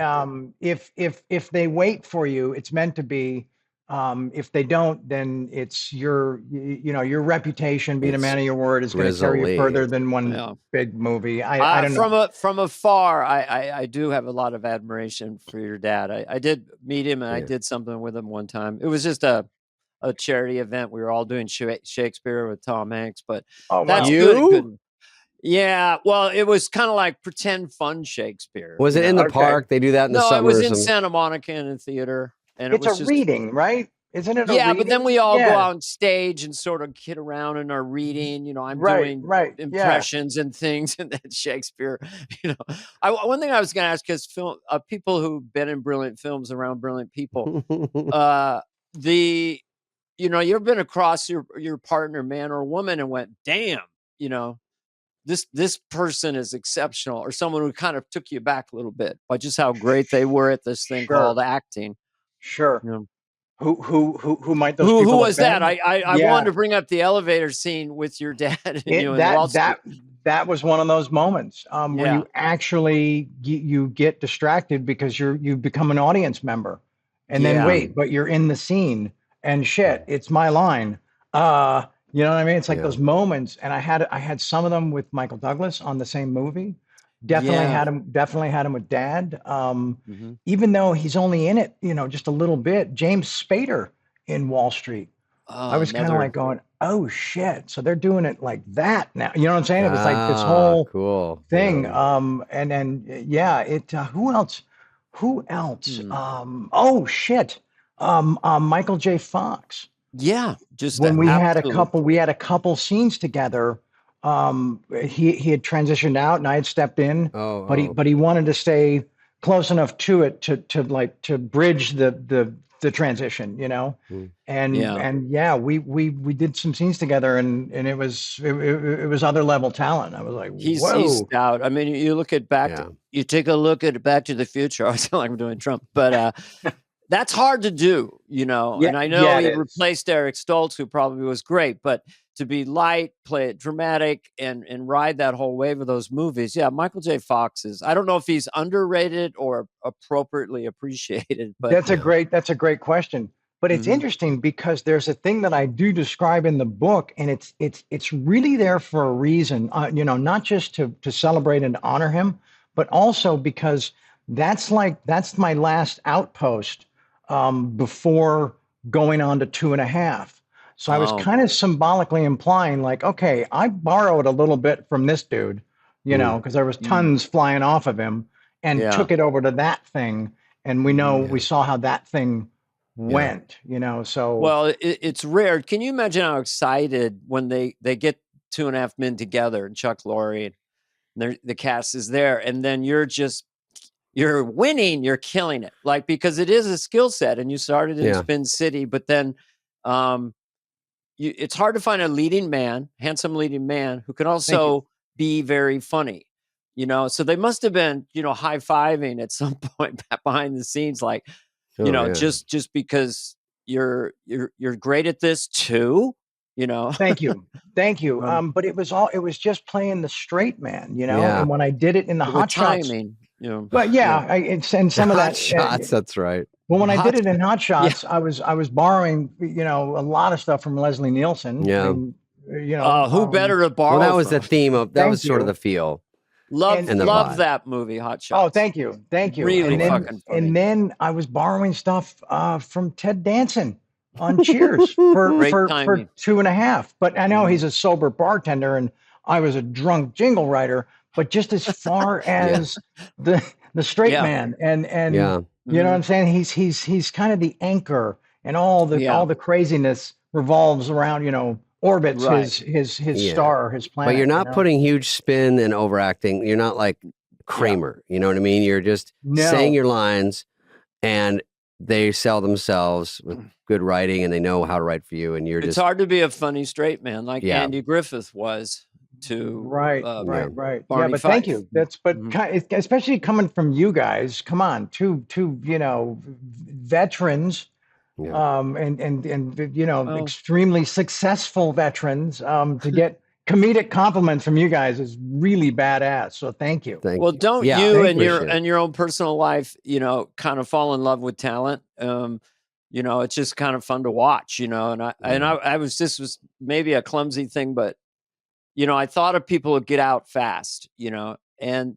if they wait for you, it's meant to be. If they don't, then it's your reputation, being a man of your word, is going to carry you further than one big movie. I don't know. From afar, I do have a lot of admiration for your dad. I did meet him, and I did something with him one time. It was just a charity event. We were all doing Shakespeare with Tom Hanks, but that's good. Yeah, well, it was kind of like pretend fun Shakespeare. Was it in the park? They do that in the summer. No, it was in Santa Monica in a theater. And it's a reading, right? Isn't it? Yeah, but then we all go out on stage and sort of kid around in our reading. I'm doing impressions and things, and then Shakespeare. One thing I was going to ask, because people who've been in brilliant films around brilliant people, you've been across your partner, man or woman, and went, damn, this person is exceptional, or someone who kind of took you back a little bit by just how great they were at this thing called acting. Sure. Who might those people who was have that? been? I wanted to bring up the elevator scene with your dad and you. That was one of those moments where you actually you get distracted because you become an audience member, and then but you're in the scene and shit. It's my line. You know what I mean? It's like those moments, and I had some of them with Michael Douglas on the same movie. Definitely had him with Dad. Even though he's only in it, just a little bit. James Spader in Wall Street. I was kind of like going, oh shit. So they're doing it like that now. You know what I'm saying? It was like this whole cool thing. And then who else? Oh shit. Michael J. Fox. Yeah. Just when we had a couple scenes together. He had transitioned out and I had stepped in, but he wanted to stay close enough to it to bridge the transition, and we did some scenes together and it was other level talent. I was like, whoa. He's stout. I mean, you take a look at Back to the Future. I sound like I'm doing Trump, but that's hard to do, and I know he replaced Eric Stoltz, who probably was great, but to be light, play it dramatic, and ride that whole wave of those movies. Yeah, Michael J. Fox is, I don't know if he's underrated or appropriately appreciated, but that's a great question. But it's interesting because there's a thing that I do describe in the book, and it's really there for a reason, not just to celebrate and honor him, but also because that's my last outpost before going on to 2.5. So I was kind of symbolically implying like, okay, I borrowed a little bit from this dude, because there was tons flying off of him, and took it over to that thing. And we saw how that thing went, so. Well, it's rare. Can you imagine how excited when they get 2.5 Men together and Chuck Lorre and the cast is there, and then you're winning, you're killing it. Like, because it is a skill set, and you started in Spin City, but then, it's hard to find a handsome leading man who can also be very funny, so they must have been, high-fiving at some point behind the scenes, like, just because you're great at this too, Thank you. But it was just playing the straight man, and when I did it in the Hot Shots, but and some of that shots, that's right. Well, when I did it in Hot Shots, I was borrowing, a lot of stuff from Leslie Nielsen. Yeah. And, who better to borrow? Well, that was the theme of that. Was sort of the feel. Love that movie, Hot Shots. Oh, thank you. Really fucking funny. And then I was borrowing stuff from Ted Danson on Cheers for 2.5. But I know he's a sober bartender, and I was a drunk jingle writer. But just as far as the straight man, and you know what I'm saying, he's kind of the anchor, and all the craziness revolves around, orbits his star, his planet. But you're not putting huge spin and overacting. You're not like Kramer. You know what I mean? You're just saying your lines, and they sell themselves with good writing, and they know how to write for you. And it's hard to be a funny straight man like Andy Griffith was to right. Barney Yeah, but Fife. thank you. Especially coming from you guys. Come on, two veterans. And extremely successful veterans, to get comedic compliments from you guys is really badass. So thank you. Don't you and your own personal life, kind of fall in love with talent? It's just kind of fun to watch, and I was, this was maybe a clumsy thing, but I thought of people who get out fast, and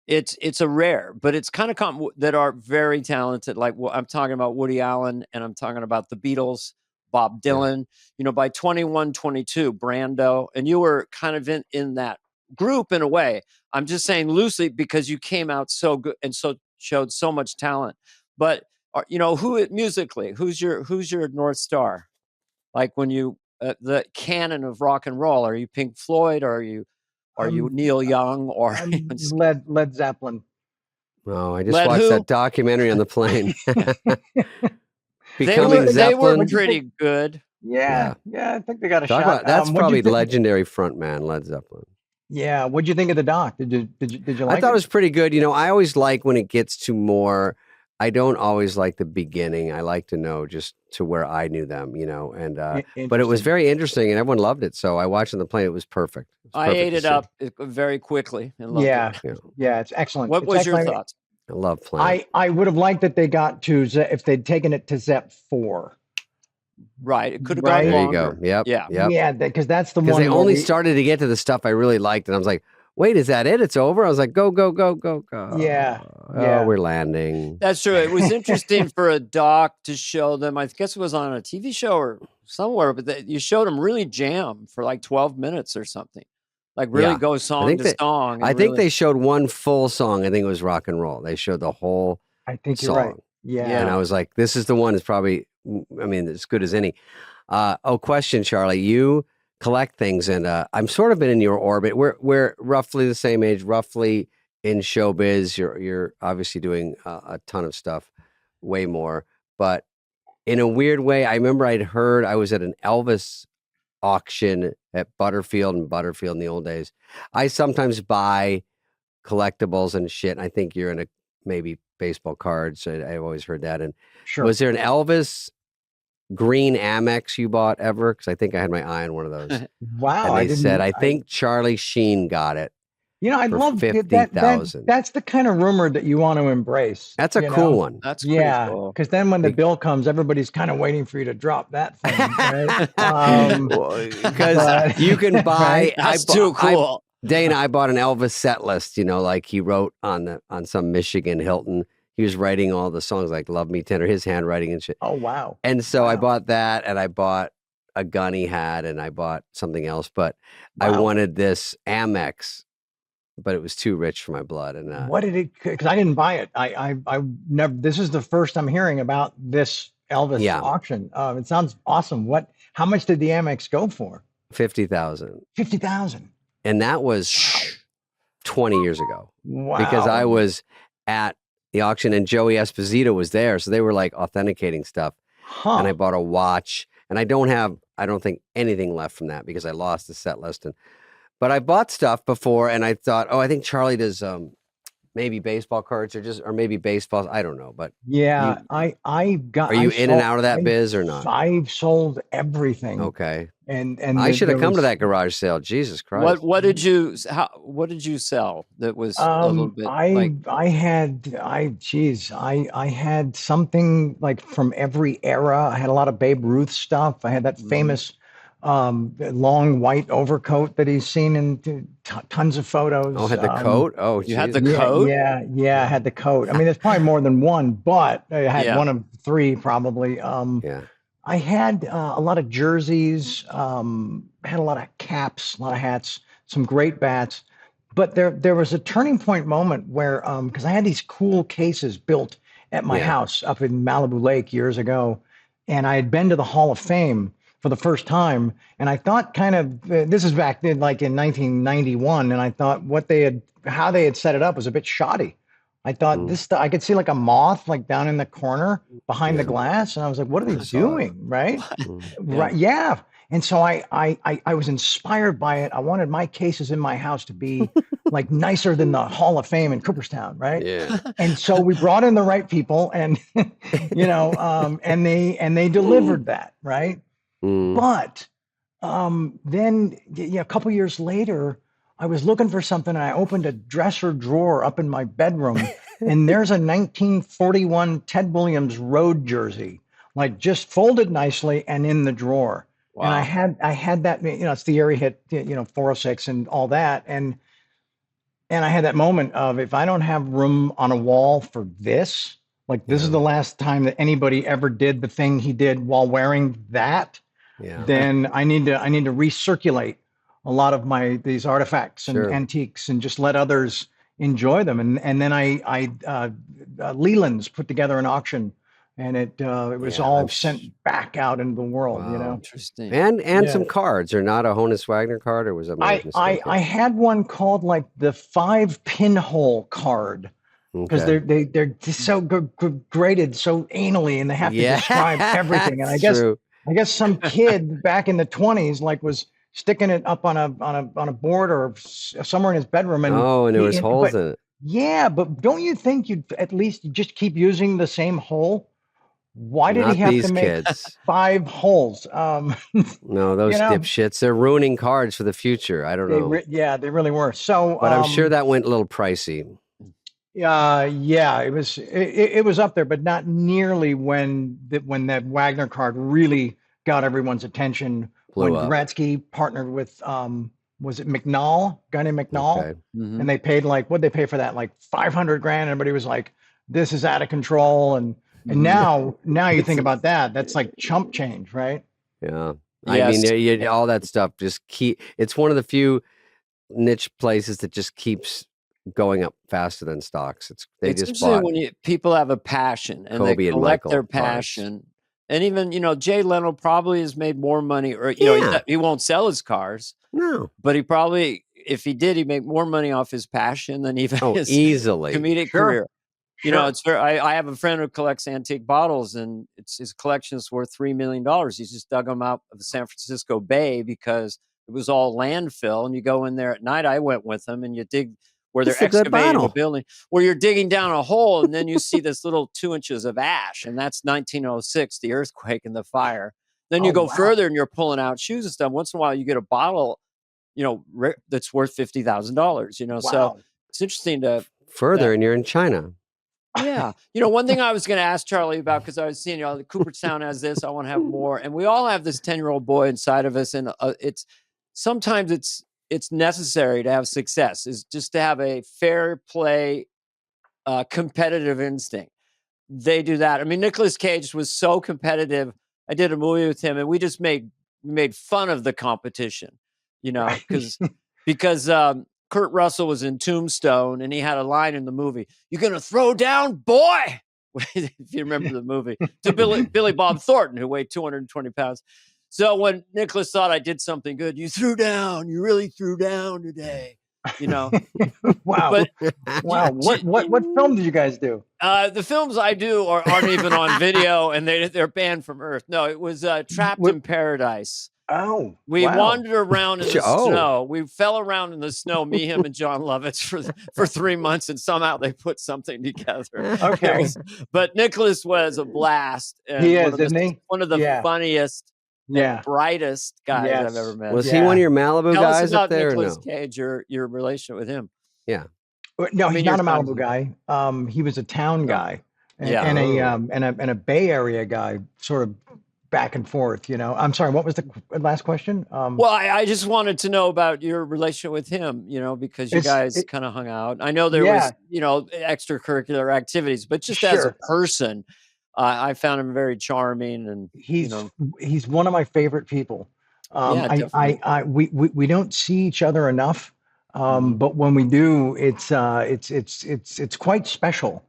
it's a rare, but it's kind of that are very talented. Like I'm talking about Woody Allen, and I'm talking about the Beatles, Bob Dylan, by 21, 22, Brando, and you were kind of in that group in a way. I'm just saying loosely because you came out so good and so showed so much talent. But who musically, who's your North Star? Like when you the canon of rock and roll, are you Pink Floyd, or are you Neil Young, or Led Zeppelin? Oh, I just watched that documentary on the plane. Becoming Zeppelin. They were pretty good. Yeah. I think they got a shot. That's probably legendary frontman, Led Zeppelin. Yeah. What'd you think of the doc? Did you like it? I thought it was pretty good. I always like when it gets to more. I don't always like the beginning. I like to know just to where I knew them, and but it was very interesting, and everyone loved it. So I watched on the plane. It was perfect. I ate it up very quickly and loved it. Yeah, it's excellent. What was your thoughts? I love playing. I would have liked that they got to if they'd taken it to Zepp 4. Right, it could have gone longer. There you go. Yeah, because that's the one. Because they only started to get to the stuff I really liked, and I was like, wait, is that it? It's over? I was like, go. Yeah. Oh, we're landing. That's true. It was interesting for a doc to show them. I guess it was on a TV show or somewhere, but you showed them really jam for like 12 minutes or something. Like really go song to song. I think they showed one full song. I think it was Rock and Roll. They showed the whole you're right. Yeah. And I was like, this is the one that's probably, as good as any. Question, Charlie. You collect things, and I'm sort of been in your orbit. We're roughly the same age, roughly in showbiz. You're obviously doing a ton of stuff, way more. But in a weird way, I remember I was at an Elvis auction at Butterfield in the old days. I sometimes buy collectibles and shit. And I think you're in maybe baseball cards. I've always heard that. And was there an Elvis green Amex you bought ever? Because I think I had my eye on one of those. Wow. And they said, I think Charlie Sheen got it. I love that. That's the kind of rumor that you want to embrace. That's a cool one. That's cool. Because then when the bill comes, everybody's kind of waiting for you to drop that thing. Right? Because you can buy. That's too cool. Dana, I bought an Elvis set list. Like he wrote on some Michigan Hilton. He was writing all the songs like "Love Me Tender," his handwriting and shit. Oh wow! And so I bought that, and I bought a gun he had, and I bought something else. But I wanted this Amex. But it was too rich for my blood. And what did it? Because I didn't buy it. I never. This is the first I'm hearing about this Elvis auction. It sounds awesome. How much did the Amex go for? $50,000. $50,000. And that was 20 years ago. Wow. Because I was at the auction and Joey Esposito was there, so they were like authenticating stuff. And I bought a watch, and I don't think anything left from that because I lost the set list. But I bought stuff before, and I thought, I think Charlie does maybe baseball cards or maybe baseballs. I don't know, but I got. Are you in and out of that biz or not? I've sold everything. Okay. And I should have come to that garage sale. Jesus Christ. What did you sell that was a little bit? I had something like from every era. I had a lot of Babe Ruth stuff. I had that famous long white overcoat that he's seen in tons of photos. Oh, had the coat? Oh, you had the coat? Yeah, I had the coat. I mean, there's probably more than one, but I had one of three probably. I had a lot of jerseys, had a lot of caps, a lot of hats, some great bats. But there was a turning point moment where, because I had these cool cases built at my house up in Malibu Lake years ago, and I had been to the Hall of Fame for the first time. And I thought kind of, this is back then, like in 1991. And I thought how they had set it up was a bit shoddy. I thought I could see like a moth like down in the corner behind the glass. And I was like, what are they doing? Right. Right. Yeah. And so I was inspired by it. I wanted my cases in my house to be like nicer than the Hall of Fame in Cooperstown, right? Yeah. And so we brought in the right people, and and they delivered that, right? But then a couple years later, I was looking for something, and I opened a dresser drawer up in my bedroom, and there's a 1941 Ted Williams road jersey, like just folded nicely and in the drawer. Wow. And I had that, it's the year he hit, 406 and all that. And I had that moment of, if I don't have room on a wall for this, like this is the last time that anybody ever did the thing he did while wearing that, then I need to recirculate a lot of these artifacts and antiques and just let others enjoy them. And then Leland's put together an auction. And it was all sent back out into the world, Interesting. And some cards, or not a Honus Wagner card, or was it my mistake? I had one called like the 5 pinhole card, because they're just so graded so anally, and they have to describe everything. And I guess some kid back in the 20s was sticking it up on a board or somewhere in his bedroom, and there was holes in it. Yeah, but don't you think you'd at least just keep using the same hole? Why did he have to make 5 holes? No, those dipshits, they're ruining cards for the future. I don't know. They really were. So, but I'm sure that went a little pricey. It was up there, but not nearly when that Wagner card really got everyone's attention. Blew up. Gretzky partnered with, was it McNall? Guy named McNall? Okay. And they paid what'd they pay for that? Like $500,000. Everybody was like, this is out of control. And now you think about that, that's like chump change, right? Yeah. Yes. I mean, all that stuff it's one of the few niche places that just keeps going up faster than stocks. It's just bought when people have a passion and Kobe they collect their passion. Cars. And even, Jay Leno probably has made more money, or, he won't sell his cars. No. But he probably, if he did, he'd make more money off his passion than even his easily comedic career. It's very. I have a friend who collects antique bottles, and his collection is worth $3 million. He's just dug them out of the San Francisco Bay because it was all landfill. And you go in there at night. I went with him, and you dig where they're excavating a building, where you're digging down a hole, and then you see this little 2 inches of ash, and that's 1906, the earthquake and the fire. Then you go further, and you're pulling out shoes and stuff. Once in a while, you get a bottle, that's worth $50,000. So it's interesting to further, and you're in China. Yeah. One thing I was going to ask Charlie about, because I was seeing, the Cooperstown has this, I want to have more. And we all have this 10-year-old boy inside of us. And sometimes it's necessary to have success, is just to have a fair play, competitive instinct. They do that. I mean, Nicolas Cage was so competitive. I did a movie with him, and we just made fun of the competition, because Kurt Russell was in Tombstone, and he had a line in the movie, "You're going to throw down, boy," if you remember the movie, to Billy Bob Thornton, who weighed 220 pounds. So when Nicholas thought I did something good, you really threw down today, Wow. But, wow. What film did you guys do? The films I do aren't even on video, and they're banned from Earth. No, it was Trapped in Paradise. Oh, we wandered around in the snow. We fell around in the snow, me, him, and John Lovitz for 3 months, and somehow they put something together. Okay. But Nicholas was a blast. And he is, isn't he? One of the funniest, brightest guys I've ever met. Was he one of your Malibu guys Tell us up there? Nicolas Cage, your relationship with him. Yeah. No, he's not a Malibu guy. He was a town guy, and a Bay Area guy, sort of back and forth. I'm sorry, what was the last question? Well, I just wanted to know about your relationship with him, because you guys kind of hung out. I know there was, extracurricular activities, but just as a person, I found him very charming, and he's one of my favorite people. We don't see each other enough, but when we do, it's quite special.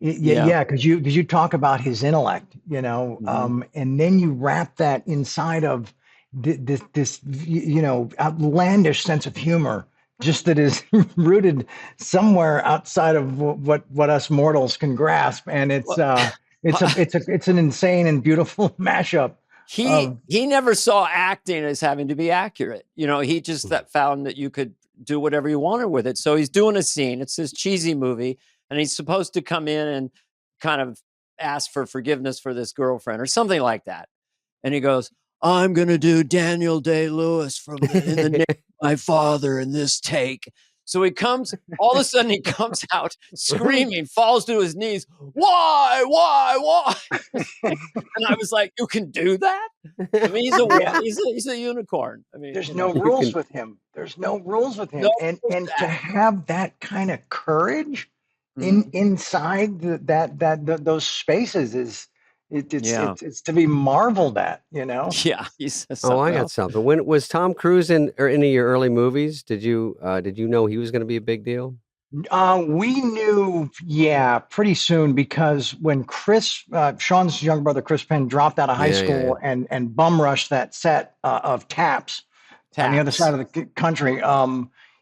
Yeah. Yeah, because you talk about his intellect, and then you wrap that inside of this outlandish sense of humor, just that is rooted somewhere outside of what us mortals can grasp, and it's Well, it's an insane and beautiful mashup of he never saw acting as having to be accurate. He just found that you could do whatever you wanted with it. So he's doing a scene. It's this cheesy movie, and he's supposed to come in and kind of ask for forgiveness for this girlfriend or something like that. And he goes, "I'm gonna do Daniel Day-Lewis in the name of my father in this take." So he comes, all of a sudden he comes out screaming, falls to his knees. Why? And I was like, "You can do that?" I mean, he's a unicorn. I mean, there's no rules with him. There's no rules with him, No and rules to have that kind of courage Mhm. inside those spaces is Yeah. it's to be marveled at, Yeah, he says Oh, I something got else. something. When was Tom Cruise in or any of your early movies? Did you know he was going to be a big deal? We knew, yeah, pretty soon because when Sean's younger brother, Chris Penn, dropped out of high Yeah, school and bum rushed that set of Taps on the other Taps. side of the country,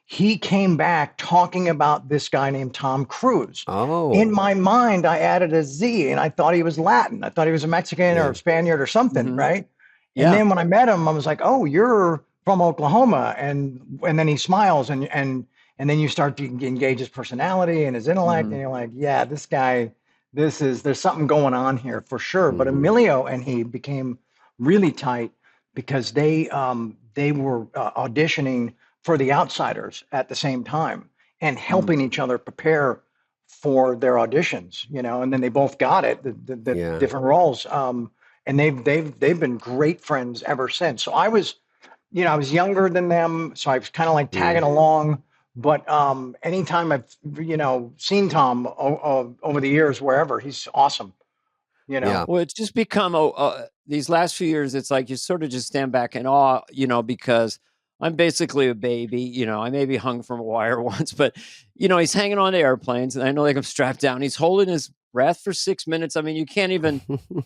he came back talking about this guy named Tom Cruise. In Oh, my mind, I added a Z and I thought he was Latin. I thought he was a Mexican or yeah. a Spaniard or something, Mhm. right? And Yeah. then when I met him, I was like, "Oh, you're from Oklahoma," and then he smiles and then you start to engage his personality and his intellect, and Mhm. you're like, "Yeah, this guy, there's something going on here for sure." But Mhm. Emilio and he became really tight because they were auditioning for The Outsiders at the same time and Mhm. helping each other prepare for their auditions, and then they both got it, the Yeah. different roles. And they've been great friends ever since. So I was younger than them, so I was kind of like tagging Mm. along. But anytime I've seen Tom over the years, wherever, he's awesome. Yeah. Well, it's just become these last few years. It's like you sort of just stand back in awe, because I'm basically a baby. I maybe hung from a wire once, but he's hanging on to airplanes, and I know like I'm strapped down. He's holding his breath for 6 minutes. I mean, you can't even.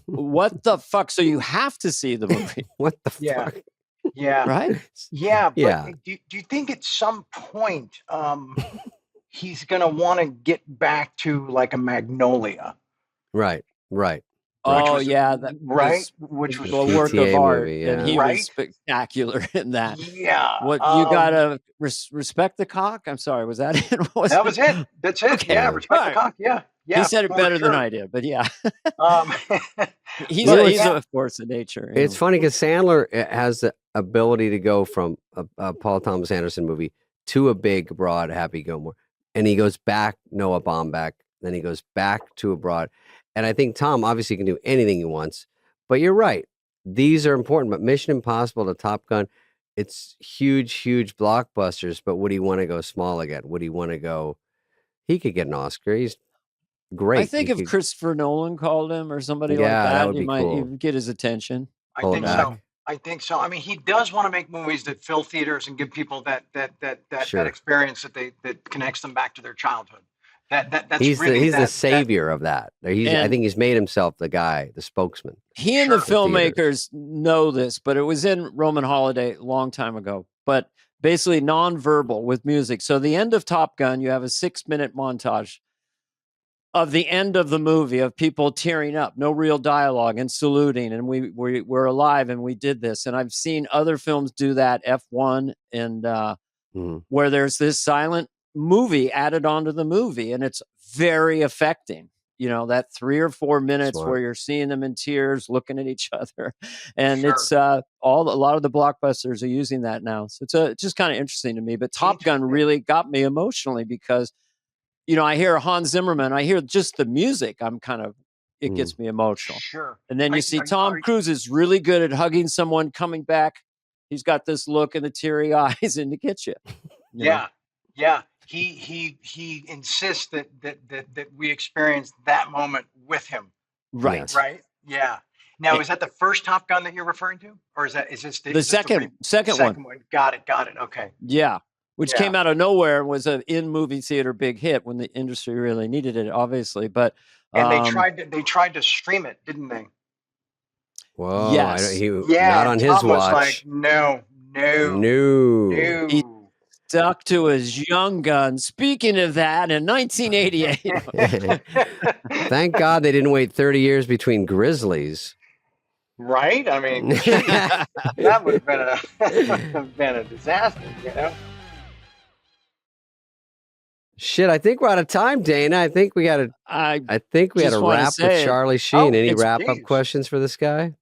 What the fuck? So you have to see the movie, What the Yeah, fuck? yeah, right? yeah. But Yeah. do you think at some point he's gonna want to get back to like a Magnolia, Right. Right. which Right. Oh was yeah, that right, is which was The a work of PTA art, movie. and Yeah. he was right. spectacular in that. Yeah. What you gotta respect the cock? I'm sorry, was that it? What was That it? was it. That's it. Okay, Yeah, Yeah. all respect the right. cock. Yeah, He yeah, said it for better than sure. I did, but yeah, Um, he's but It's yeah, a force of nature. it's funny because Sandler has the ability to go from a Paul Thomas Anderson movie to a big, broad Happy Gilmore, and he goes back Noah Baumbach, then he goes back to a broad, and I think Tom obviously can do anything he wants. But you're right; these are important. But Mission Impossible to Top Gun, it's huge, huge blockbusters. But would he want to go small again? Would he want to go? He could get an Oscar. He's I great. think He if could. Christopher Nolan called him or somebody like Yeah, that that, would you be might cool. even get his attention. I Pull it think You know, so. back. I think so. I mean, he does want to make movies that fill theaters and give people that Sure. experience that connects them back to their childhood. That's really He's the that. savior of that. I and think he's made himself the guy, the spokesman he and the Sure. for theaters. filmmakers know this, but it was in Roman Holiday a long time ago. But basically, nonverbal with music. So the end of Top Gun, you have a 6-minute montage of the end of the movie of people tearing up, no real dialogue and saluting, and we're alive and we did this. And I've seen other films do that, F1 and Mhm. where there's this silent movie added onto the movie, and it's very affecting. That 3 or 4 minutes where Smart. you're seeing them in tears, looking at each other, and Sure. it's a lot of the blockbusters are using that now. So it's just kind of interesting to me. But Top Gun Interesting. really got me emotionally because I hear Hans Zimmerman, I hear just the music. It Mm. gets me emotional. Sure. And then you see Tom Cruise is really good at hugging someone coming back. He's got this look and the teary eyes, and it gets you. Yeah. Yeah. He insists that we experience that moment with him. Right. Yes. Right. Yeah. Now, is that the first Top Gun that you're referring to, or is this The second one. second one? Got it. Okay. Yeah. which Yeah. came out of nowhere and was an in movie theater big hit when the industry really needed it, obviously. But And they tried to stream it, didn't they? Whoa! Yes. Yeah. Not on his Tom was like, watch. no. He stuck to his young gun. Speaking of that, in 1988. Thank God they didn't wait 30 years between Grizzlies. Right? I mean, that would have been a disaster, you know? Shit, I think we're out of time, Dana. I think we got to. I think we had just a wanna wrap with say- Charlie Sheen. Any it's wrap-up geez. questions for this guy?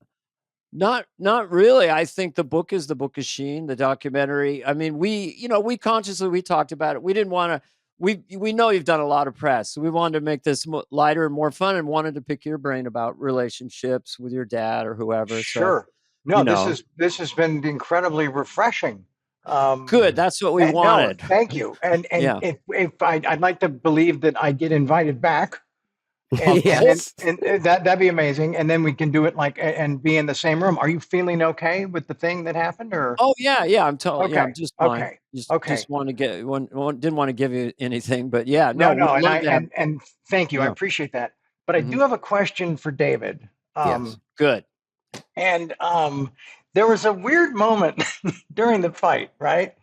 Not really. I think the book is the Book of Sheen, the documentary. I mean, we consciously talked about it. We didn't want to. We know you've done a lot of press. So we wanted to make this lighter and more fun, and wanted to pick your brain about relationships with your dad or whoever. Sure. So, No, this has been incredibly refreshing. Good. That's what we no, wanted. thank you. And Yeah. if I'd like to believe that I get invited back. And, Yes. and that'd be amazing. And then we can do it and be in the same room. Are you feeling okay with the thing that happened, or? Oh yeah. I'm totally. Yeah, Okay, I'm just fine. okay, Just want to get didn't want to give you anything, but yeah. No, we'd love to have- and thank you. I Yeah. appreciate that. But I do have a question for David. Yes. Good. And there was a weird moment during the fight, right?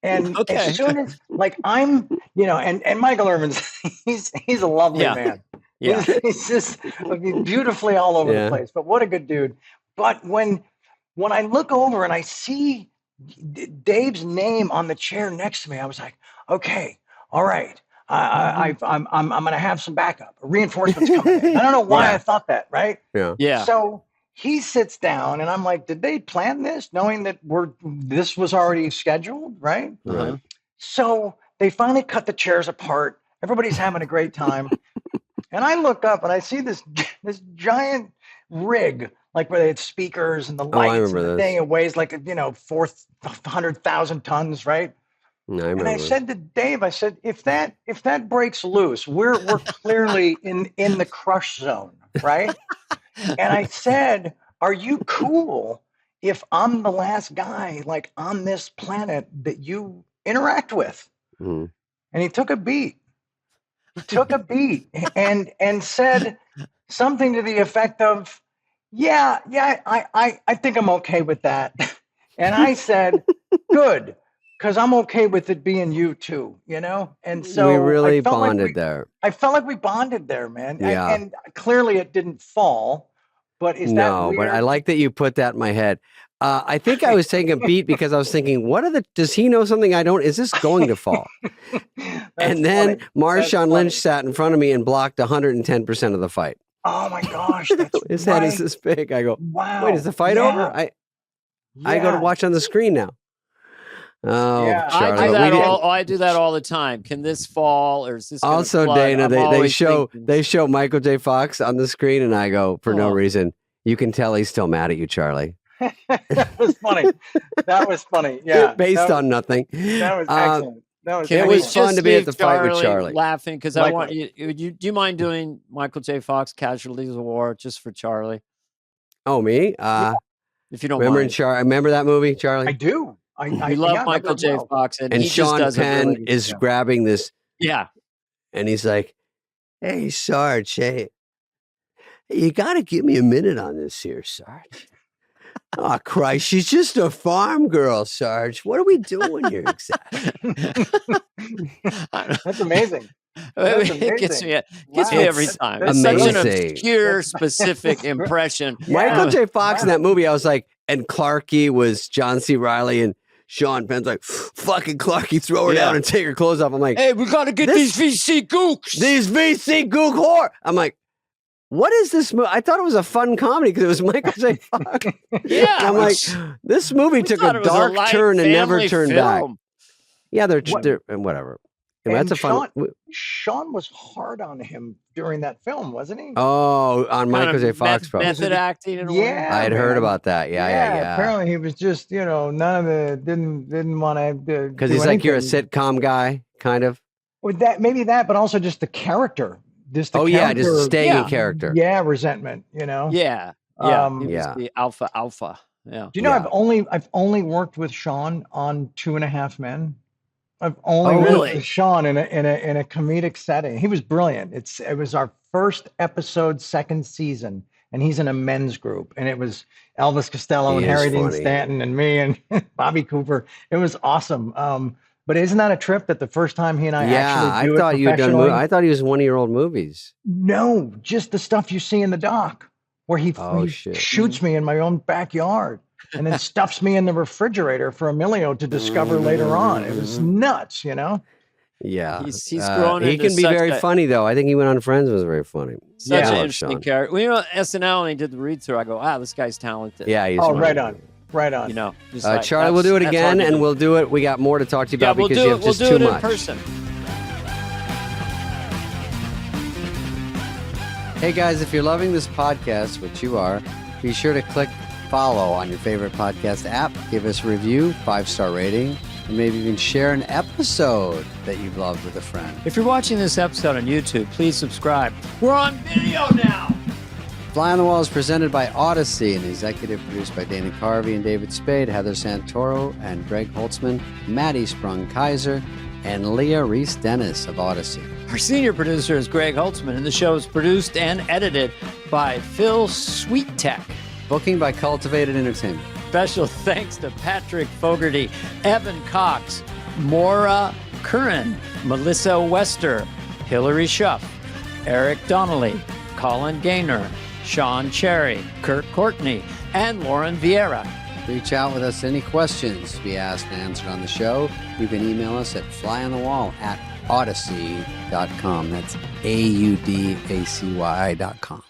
And Okay. as soon as I'm, and Michael Irvin's he's a lovely Yeah. man. Yeah. He's just beautifully all over Yeah. the place. But what a good dude. But when I look over and I see Dave's name on the chair next to me, I was like, okay, all right. I'm gonna have some backup. Reinforcements coming in. I don't know why I thought that, right? Yeah. So he sits down and I'm like, did they plan this knowing that this was already scheduled, right? Uh-huh. So they finally cut the chairs apart. Everybody's having a great time. And I look up and I see this giant rig, like where they had speakers and the lights and remember the this. thing. It weighs like 400,000 tons, right? No, I And remember. I said to Dave, I said, if that breaks loose, we're clearly in the crush zone, right? And I said, are you cool if I'm the last guy on this planet that you interact with? Mhm. And he took a beat. He took a beat and said something to the effect of, yeah, I think I'm okay with that. And I said, good, because I'm okay with it being you too, And so we really I felt bonded there. I felt like we bonded there, man. Yeah. And clearly it didn't fall, but is that No, weird? but I like that you put that in my head. I think I was taking a beat because I was thinking, does he know something I don't? Is this going to fall? And then Marshawn Lynch sat in front of me and blocked 110% of the fight. Oh my gosh, that's His right. head is this big. I go, Wow. wait, is the fight over? I go to watch on the screen now. Oh, Yeah. Charlie. I do that all the time. Can this fall or is this gonna Also, flood? Dana, I'm they always show thinking- Michael J. Fox on the screen, and I go, for no Oh. reason, you can tell he's still mad at you, Charlie. That was funny. That was funny. Yeah. Based on nothing. That was excellent. That was Can It we was excellent. fun just to be at leave the fight with Charlie. laughing because I want Likewise. you. Do you mind doing Michael J. Fox Casualties of War just for Charlie, Oh, me? if you don't Remember mind? remember that movie, Charlie? I do. I We love yeah, Michael that J. well. Fox, and And he just Sean does a Penn really good is job. grabbing this, Yeah, and he's like, "Hey, Sarge, hey, you got to give me a minute on this here, Sarge." Oh, Christ, she's just a farm girl, Sarge. What are we doing here exactly? That's amazing. That's it gets amazing. me. Gets me Wow. every That's- time. that's It's such an amazing. obscure, specific impression. Michael J. Fox in Wow. that movie, I was like, and Clarky was John C. Reilly, and Sean Penn's like, fucking Clarky, throw her Yeah. down and take her clothes off. I'm like, Hey, we gotta get This- these VC gooks. these VC gook whore. I'm like, what is this movie? I thought it was a fun comedy because it was Michael J. Fox. yeah, I'm like, it's- this movie we took thought a it was dark light turn and never family turned back. film. Yeah, they're What- whatever. And That's a fun. Sean was hard on him during that film, wasn't he? Oh, on Kind Michael of J. Fox, probably. method acting. In a way. Yeah. I had heard man. about that. Yeah. Apparently, he was just none of the didn't want to Because he's like, you're a sitcom guy, kind of. With that, maybe that, but also just the character. Just the Yeah, character, just staying in Yeah. character. Yeah, resentment. Yeah, yeah. He was Yeah. the alpha. Yeah. Do you know Yeah. I've only worked with Sean on 2.5 Men. I've only Oh, worked really? with Sean in a comedic setting. He was brilliant. It was our first episode, second season, and he's in a men's group. And it was Elvis Costello He and is Harry Dean funny. Stanton and me and Bobby Cooper. It was awesome. But isn't that a trip that the first time he and I Yeah, actually I do thought it you had done. professionally? I thought he was one of your old movies. No, just the stuff you see in the doc where he Shit. shoots me in my own backyard and then stuffs me in the refrigerator for Emilio to discover later on. It was nuts, you know? Yeah, He's grown he into can be such very a- funny though. I think he went on Friends was very funny. Such Yeah. an I love interesting Sean. character. Well, you know, SNL, and he did the read through. I go, wow, this guy's talented. Yeah, he's Oh, funny. right on. Right on. You know, just Charlie, we'll do it that's again, hard to and do. we'll do it. We got more to talk to you Yeah, about we'll because do you it. have We'll just do too it in much. person. Hey guys, if you're loving this podcast, which you are, be sure to click follow on your favorite podcast app. Give us a review, 5-star rating, and maybe even share an episode that you've loved with a friend. If you're watching this episode on YouTube, please subscribe. We're on video now. Fly on the Wall is presented by Odyssey and executive produced by Dana Carvey and David Spade, Heather Santoro and Greg Holtzman, Maddie Sprung-Kaiser, and Leah Reese-Dennis of Odyssey. Our senior producer is Greg Holtzman, and the show is produced and edited by Phil Sweettech. Booking by Cultivated Entertainment. Special thanks to Patrick Fogarty, Evan Cox, Maura Curran, Melissa Wester, Hillary Schuff, Eric Donnelly, Colin Gaynor, Sean Cherry, Kurt Courtney, and Lauren Vieira. Reach out with us any questions to be asked and answered on the show. You can email us at flyonthewall@odyssey.com. That's AUDACY.com.